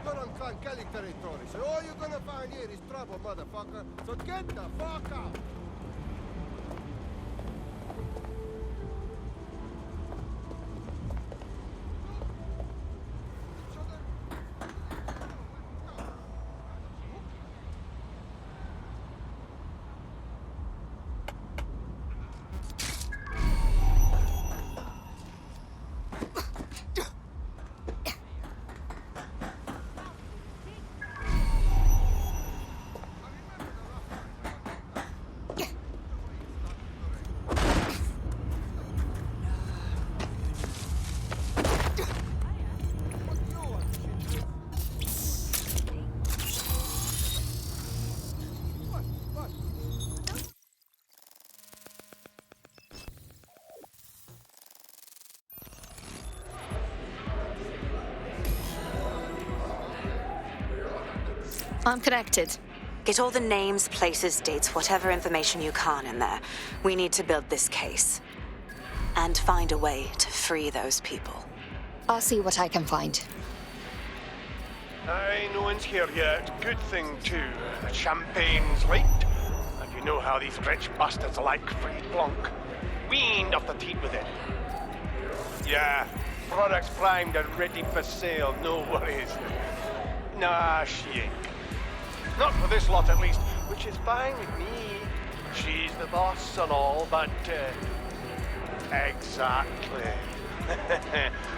You're on Clan Kelly territory, so all you're gonna find here is trouble, motherfucker. So get the fuck out! I'm connected. Get all the names, places, dates, whatever information you can in there. We need to build this case. And find a way to free those people. I'll see what I can find. Aye, no one's here yet. Good thing, too. The champagne's light. And you know how these rich bastards like free plonk. Weaned off the teat with it. Yeah, products primed and ready for sale, no worries. Nah, she ain't. Not for this lot, at least, which is fine with me. She's the boss and all, but, exactly.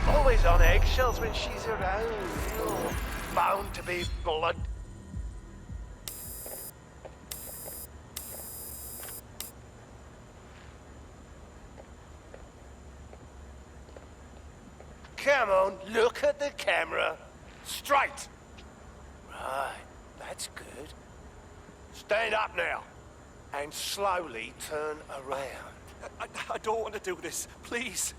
Always on eggshells when she's around. Oh, bound to be blood. Come on, look at the camera. Straight. Right, that's good. Stand up now. And slowly turn around. I don't want to do this. Please.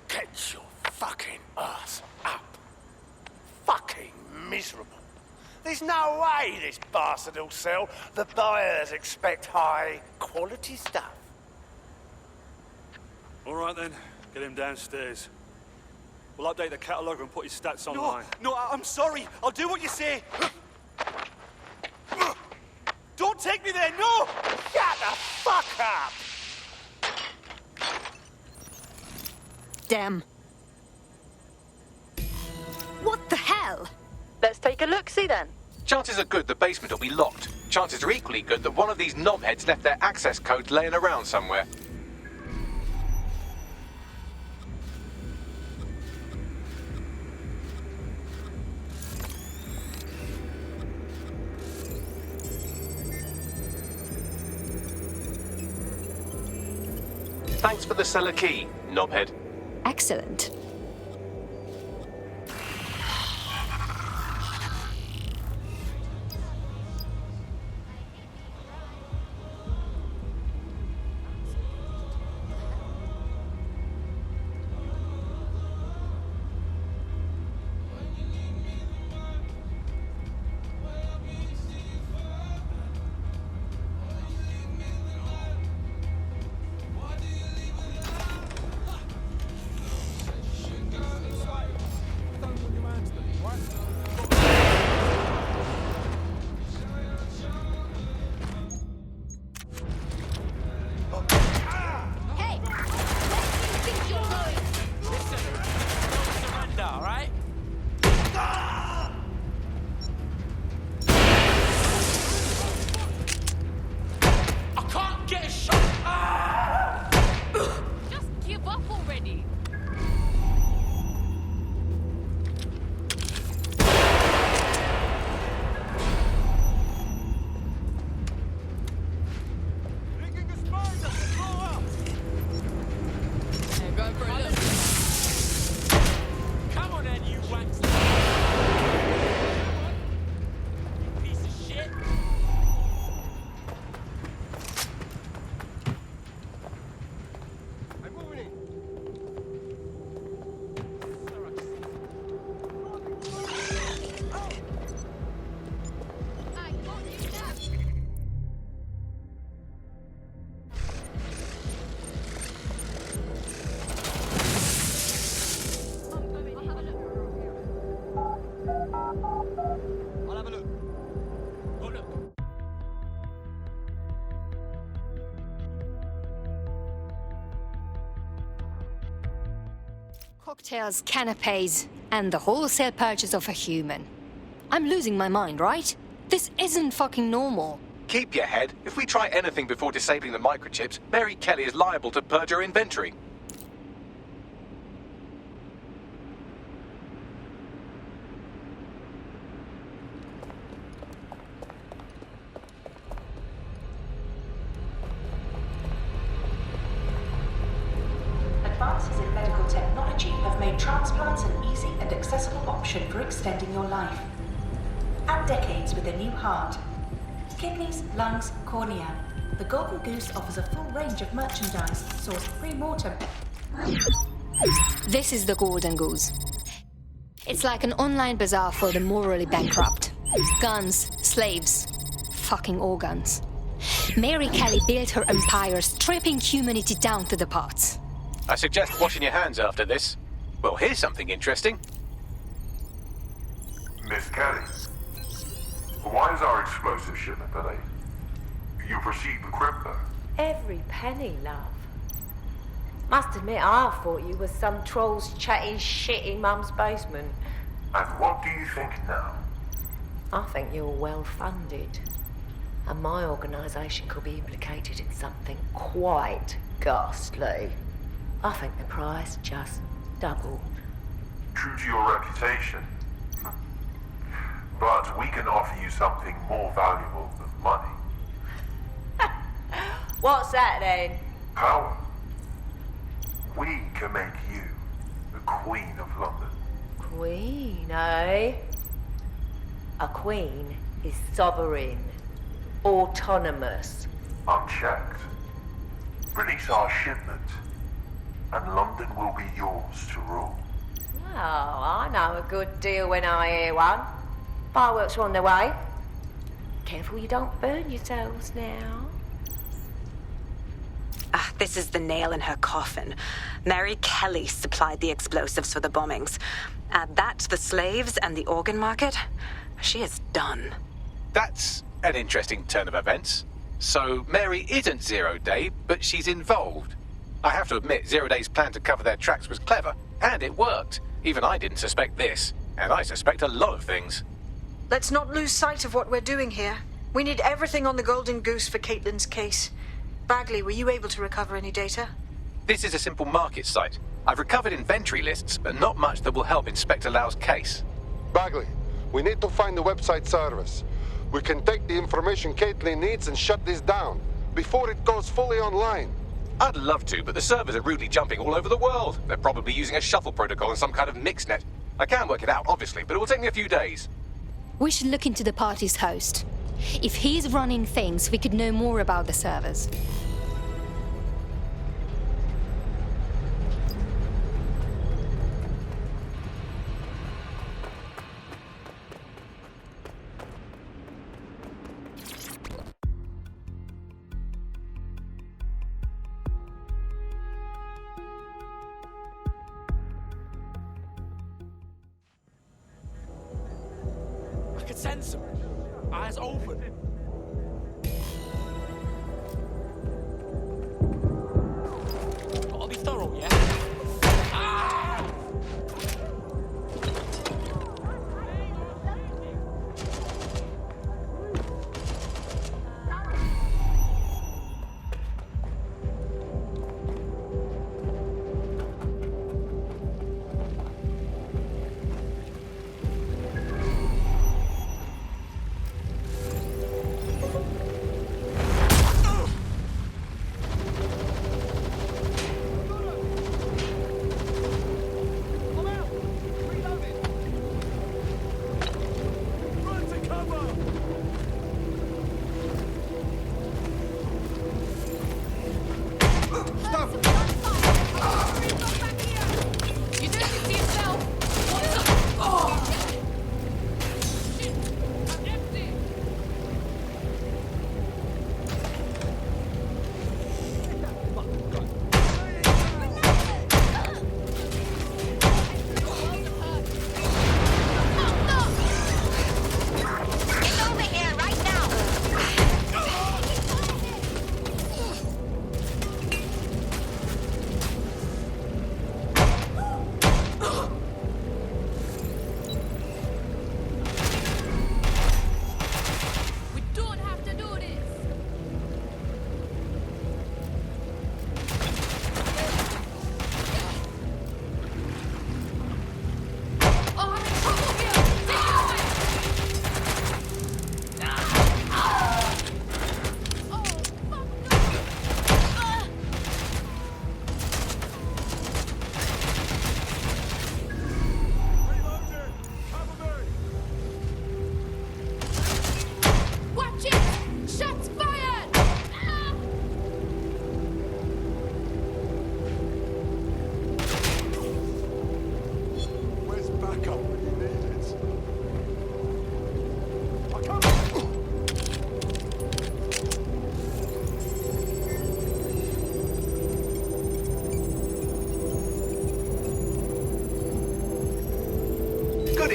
Get your fucking ass up. Fucking miserable. There's no way this bastard will sell. The buyers expect high quality stuff. All right then, get him downstairs. We'll update the catalogue and put his stats online. No, I'm sorry. I'll do what you say. Don't take me there, no! Shut the fuck up! Damn. What the hell? Let's take a look-see then. Chances are good the basement will be locked. Chances are equally good that one of these knobheads left their access codes laying around somewhere. Thanks for the cellar key, knobhead. Excellent. Cocktails, canapes, and the wholesale purchase of a human. I'm losing my mind, right? This isn't fucking normal. Keep your head. If we try anything before disabling the microchips, Mary Kelly is liable to purge her inventory. Advances in medical technology have made transplants an easy and accessible option for extending your life. Add decades with a new heart. Kidneys, lungs, cornea. The Golden Goose offers a full range of merchandise sourced pre-mortem. This is the Golden Goose. It's like an online bazaar for the morally bankrupt. Guns, slaves, fucking organs. Mary Kelly built her empire stripping humanity down to the parts. I suggest washing your hands after this. Well, here's something interesting. Miss Kelly, why is our explosive shipment delayed? You've received the crypto. Every penny, love. Must admit, I thought you were some trolls chatting shit in Mum's basement. And what do you think now? I think you're well funded. And my organisation could be implicated in something quite ghastly. I think the price just doubled. True to your reputation. But we can offer you something more valuable than money. What's that then? Power. We can make you the Queen of London. Queen, eh? A queen is sovereign, autonomous. Unchecked. Release our shipment, and London will be yours to rule. Oh, I know a good deal when I hear one. Fireworks are on their way. Careful you don't burn yourselves now. Ah, this is the nail in her coffin. Mary Kelly supplied the explosives for the bombings. Add that to the slaves and the organ market, she is done. That's an interesting turn of events. So Mary isn't Zero Day, but she's involved. I have to admit, Zero Day's plan to cover their tracks was clever, and it worked. Even I didn't suspect this, and I suspect a lot of things. Let's not lose sight of what we're doing here. We need everything on the Golden Goose for Caitlyn's case. Bagley, were you able to recover any data? This is a simple market site. I've recovered inventory lists, but not much that will help Inspector Lau's case. Bagley, we need to find the website service. We can take the information Caitlyn needs and shut this down before it goes fully online. I'd love to, but the servers are rudely jumping all over the world. They're probably using a shuffle protocol and some kind of mixnet. I can work it out, obviously, but it will take me a few days. We should look into the party's host. If he's running things, we could know more about the servers. I can sense them. Eyes open. Gotta be thorough, yeah? Ah!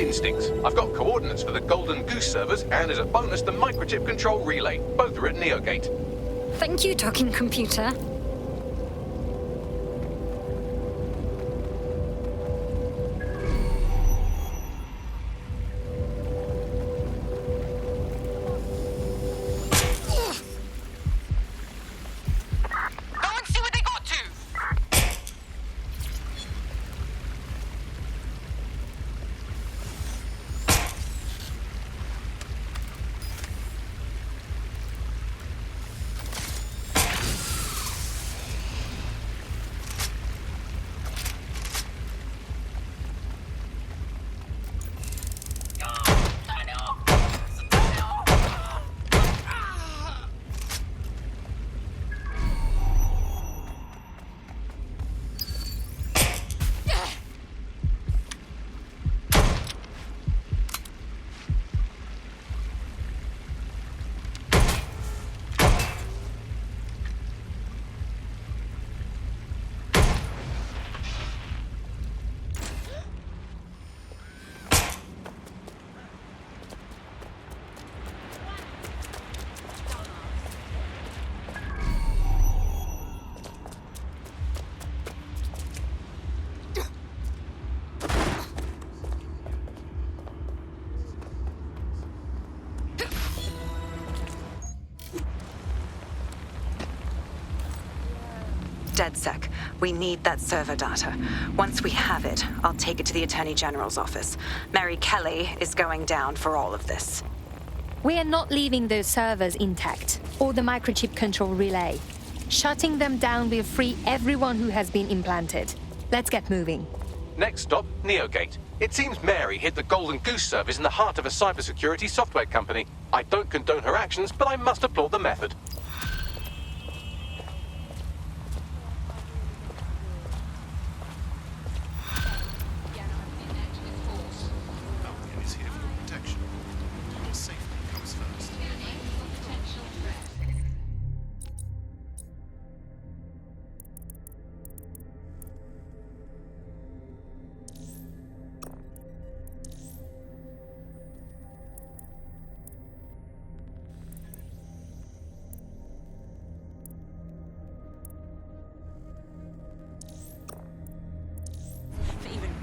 instincts. I've got coordinates for the Golden Goose servers, and as a bonus, the microchip control relay. Both are at NeoGate. Thank you, talking computer. DedSec, we need that server data. Once we have it, I'll take it to the Attorney General's office. Mary Kelly is going down for all of this. We are not leaving those servers intact, or the microchip control relay. Shutting them down will free everyone who has been implanted. Let's get moving. Next stop, NeoGate. It seems Mary hid the Golden Goose service in the heart of a cybersecurity software company. I don't condone her actions, but I must applaud the method.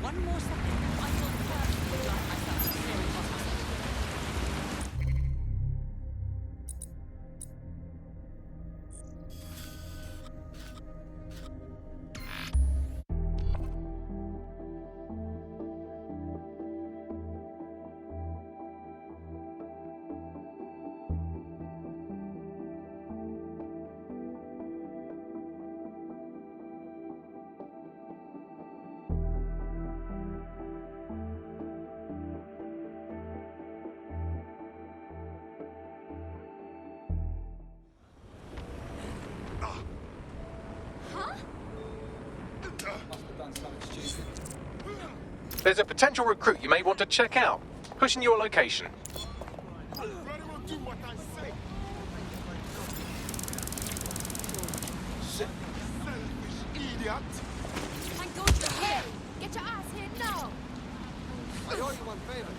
One more second, I will personally drive myself to serious hospital. There's a potential recruit you may want to check out. Pushing your location. Thank God you're here. Get your ass here now. I owe you one favor.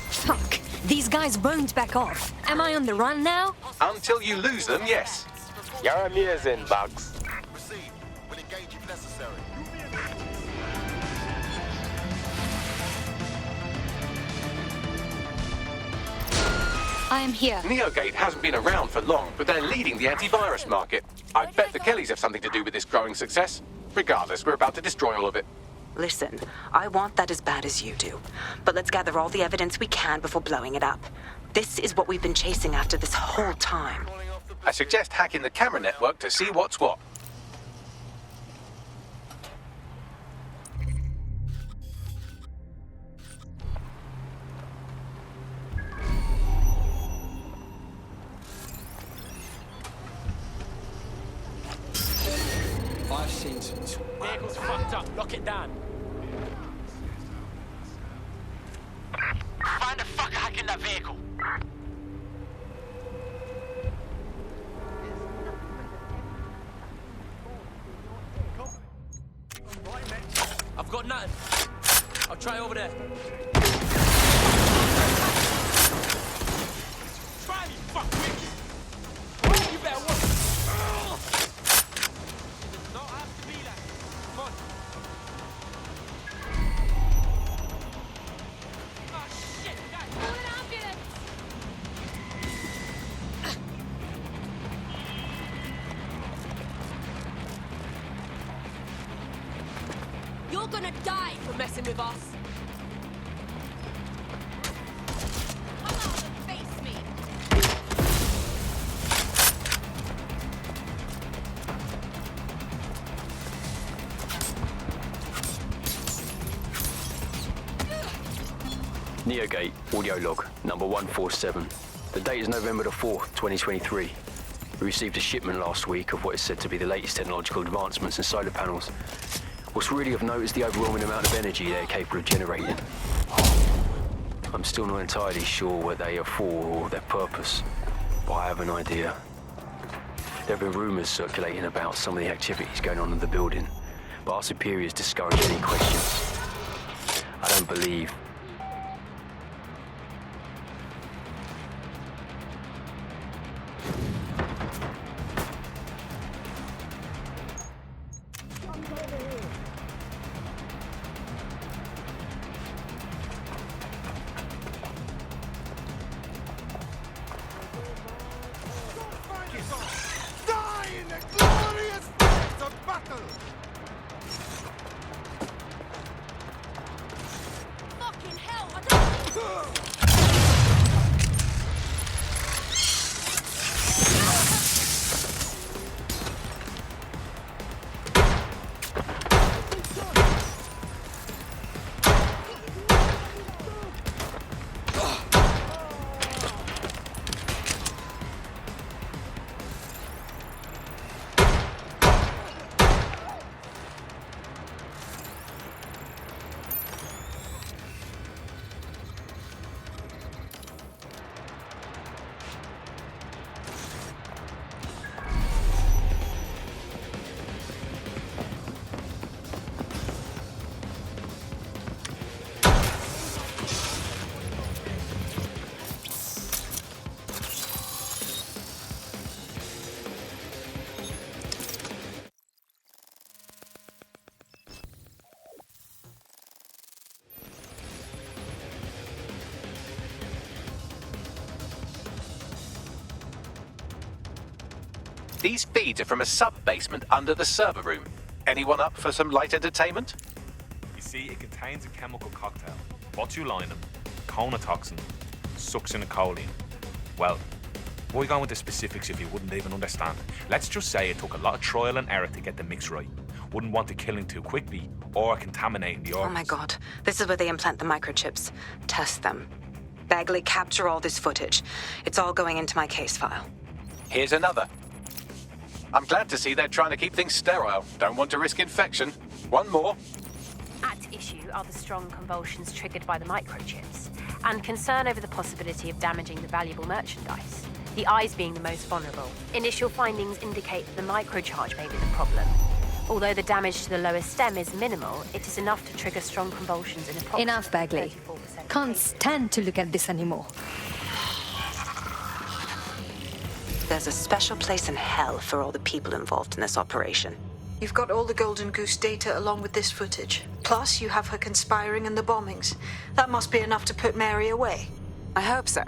Fuck! These guys won't back off. Am I on the run now? Until you lose them, yes. You're amazing, Bugs. Proceed. We'll engage if necessary. I am here. NeoGate hasn't been around for long, but they're leading the antivirus market. I bet the Kellys have something to do with this growing success. Regardless, we're about to destroy all of it. Listen, I want that as bad as you do. But let's gather all the evidence we can before blowing it up. This is what we've been chasing after this whole time. I suggest hacking the camera network to see what's what. I've seen some... Vehicle's fucked up. Lock it down. Find the fucker hacking that vehicle. Try over there. Try me, fuckwit! You better work. No, I have to be like. Come on. Oh shit, guys! Call an ambulance! You're gonna die for messing with us. Come out and face me. NeoGate, audio log, number 147. The date is November the 4th, 2023. We received a shipment last week of what is said to be the latest technological advancements in solar panels. What's really of note is the overwhelming amount of energy they're capable of generating. I'm still not entirely sure what they are for or their purpose, but I have an idea. There have been rumors circulating about some of the activities going on in the building, but our superiors discourage any questions. I don't believe Die in the glorious flames of battle! Fucking hell, I don't... These feeds are from a sub-basement under the server room. Anyone up for some light entertainment? You see, it contains a chemical cocktail. Botulinum, conotoxin, succinylcholine. Well, why go into specifics if you wouldn't even understand? Let's just say it took a lot of trial and error to get the mix right. Wouldn't want to killing too quickly or contaminating the organs. Oh my god, this is where they implant the microchips. Test them. Bagley, capture all this footage. It's all going into my case file. Here's another. I'm glad to see they're trying to keep things sterile. Don't want to risk infection. One more. At issue are the strong convulsions triggered by the microchips, and concern over the possibility of damaging the valuable merchandise, the eyes being the most vulnerable. Initial findings indicate that the microcharge may be the problem. Although the damage to the lower stem is minimal, it is enough to trigger strong convulsions in approximately Enough, Bagley. Can't stand to look at this anymore. There's a special place in hell for all the people involved in this operation. You've got all the Golden Goose data along with this footage. Plus, you have her conspiring in the bombings. That must be enough to put Mary away. I hope so.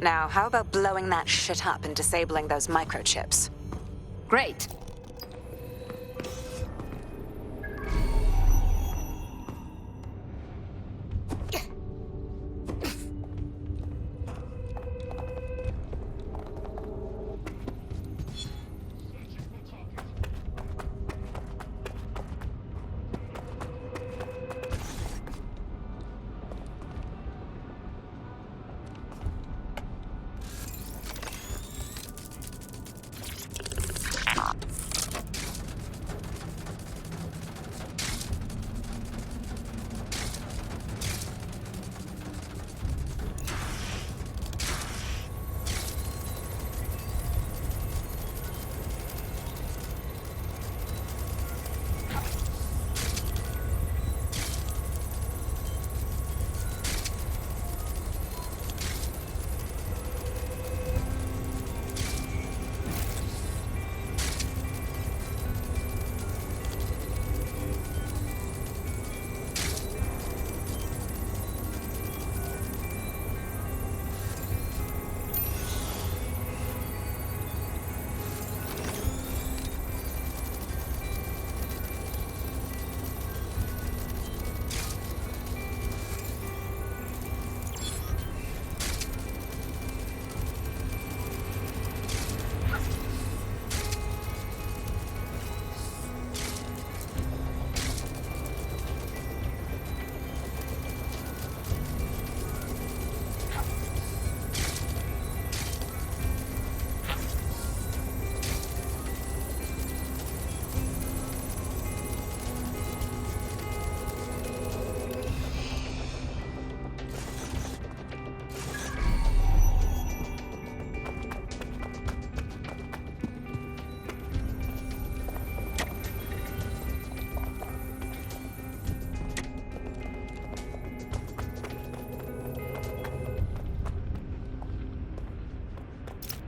Now, how about blowing that shit up and disabling those microchips? Great.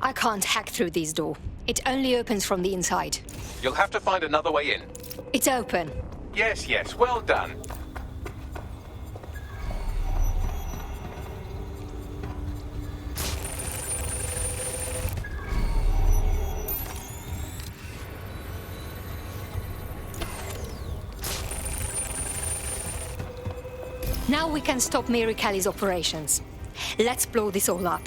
I can't hack through this door. It only opens from the inside. You'll have to find another way in. It's open. Yes, yes, well done. Now we can stop Kılīዀ's operations. Let's blow this all up.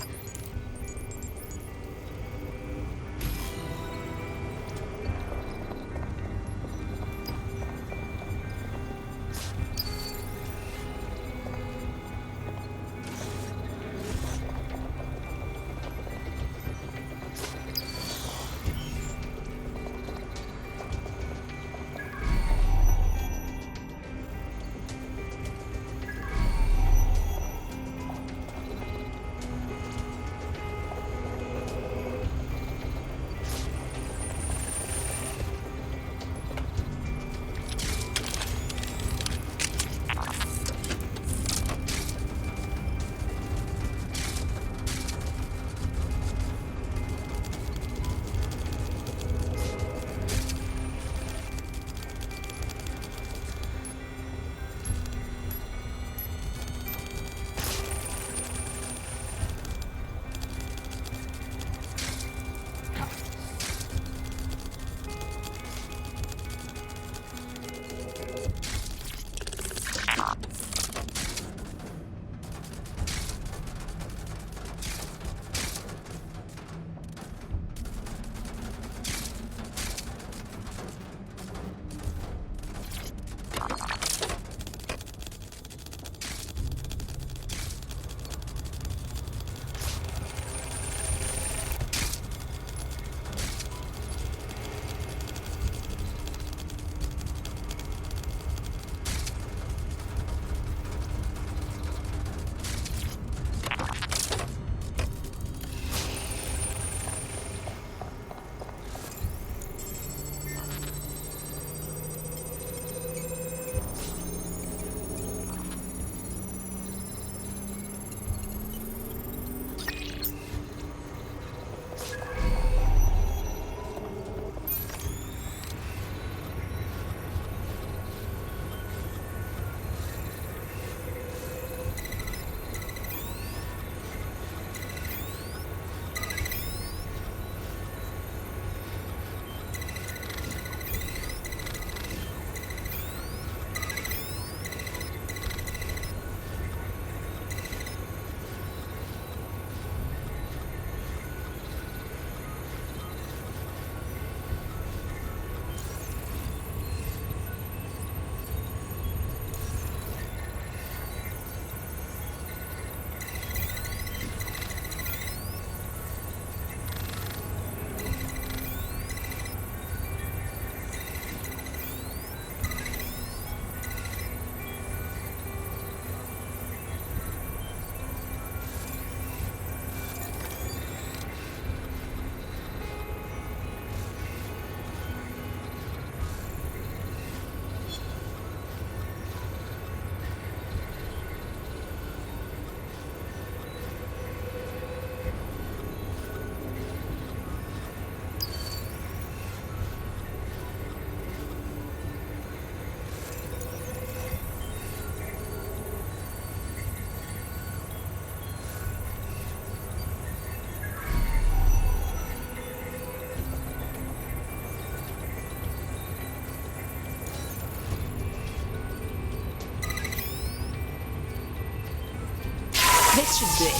This should do it.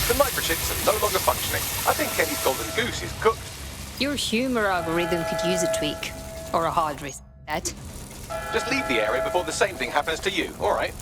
The microchips are no longer functioning. I think Kenny's golden goose is cooked. Your humor algorithm could use a tweak. Or a hard reset. Just leave the area before the same thing happens to you, all right?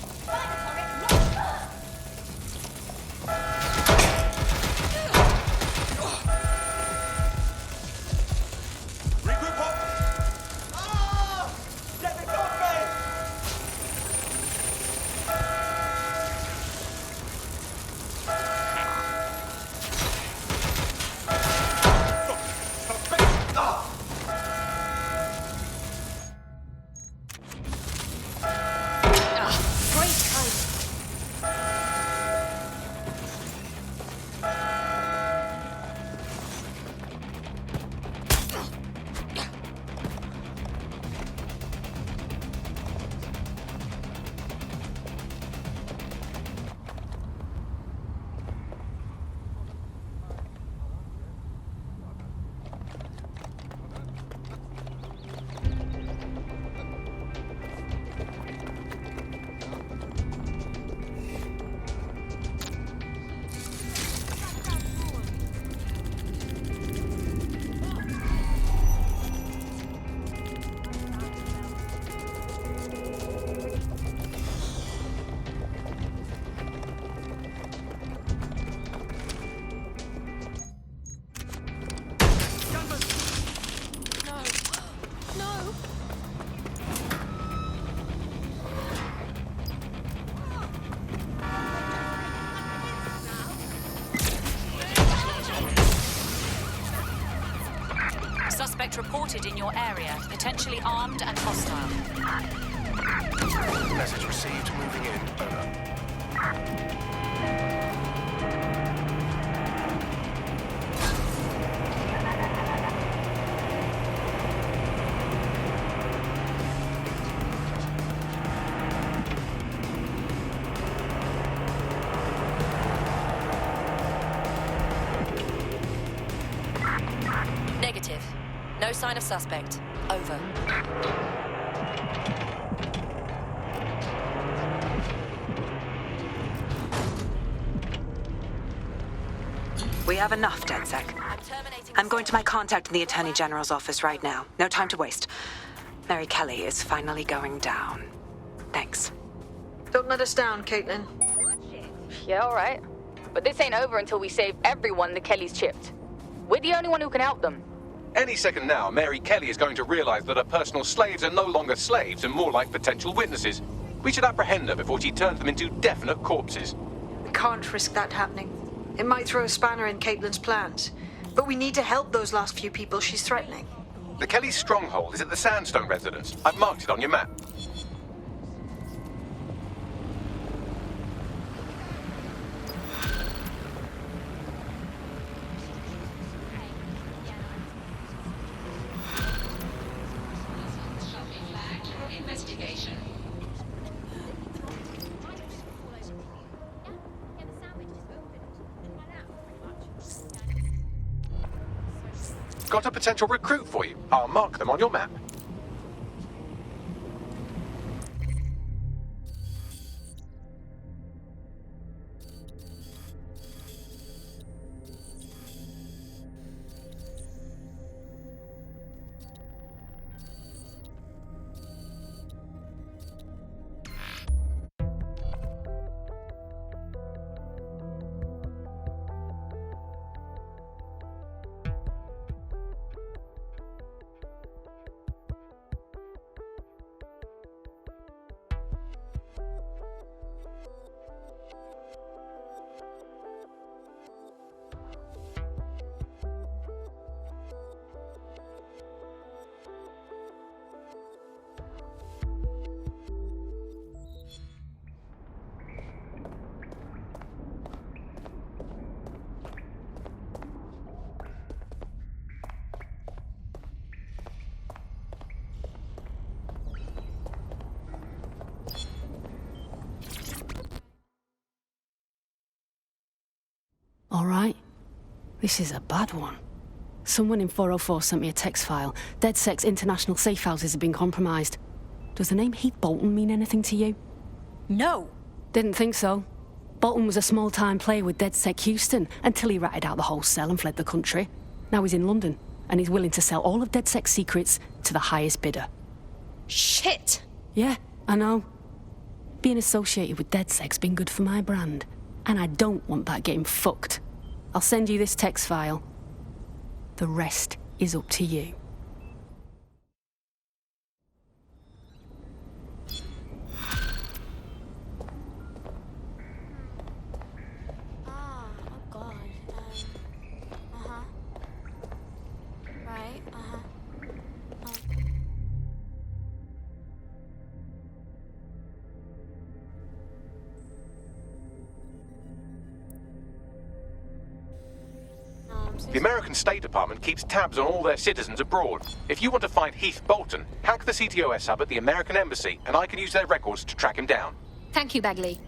suspect reported in your area, potentially armed and hostile. Message received. Moving in. Over. Negative. No sign of suspect. Over. We have enough, DedSec. I'm going to my contact in the Attorney General's office right now. No time to waste. Mary Kelly is finally going down. Thanks. Don't let us down, Caitlin. Yeah, all right. But this ain't over until we save everyone the Kellys chipped. We're the only one who can help them. Any second now, Mary Kelly is going to realize that her personal slaves are no longer slaves and more like potential witnesses. We should apprehend her before she turns them into definite corpses. We can't risk that happening. It might throw a spanner in Caitlin's plans. But we need to help those last few people she's threatening. The Kelly's stronghold is at the Sandstone residence. I've marked it on your map. Investigation. Got a potential recruit for you. I'll mark them on your map. All right. This is a bad one. Someone in 404 sent me a text file. DedSec's international safe houses have been compromised. Does the name Heath Bolton mean anything to you? No. Didn't think so. Bolton was a small-time player with DedSec Houston until he ratted out the whole cell and fled the country. Now he's in London, and he's willing to sell all of DedSec's secrets to the highest bidder. Shit! Yeah, I know. Being associated with DedSec's been good for my brand, and I don't want that getting fucked. I'll send you this text file. The rest is up to you. The American State Department keeps tabs on all their citizens abroad. If you want to find Heath Bolton, hack the CTOS hub at the American Embassy, and I can use their records to track him down. Thank you, Bagley.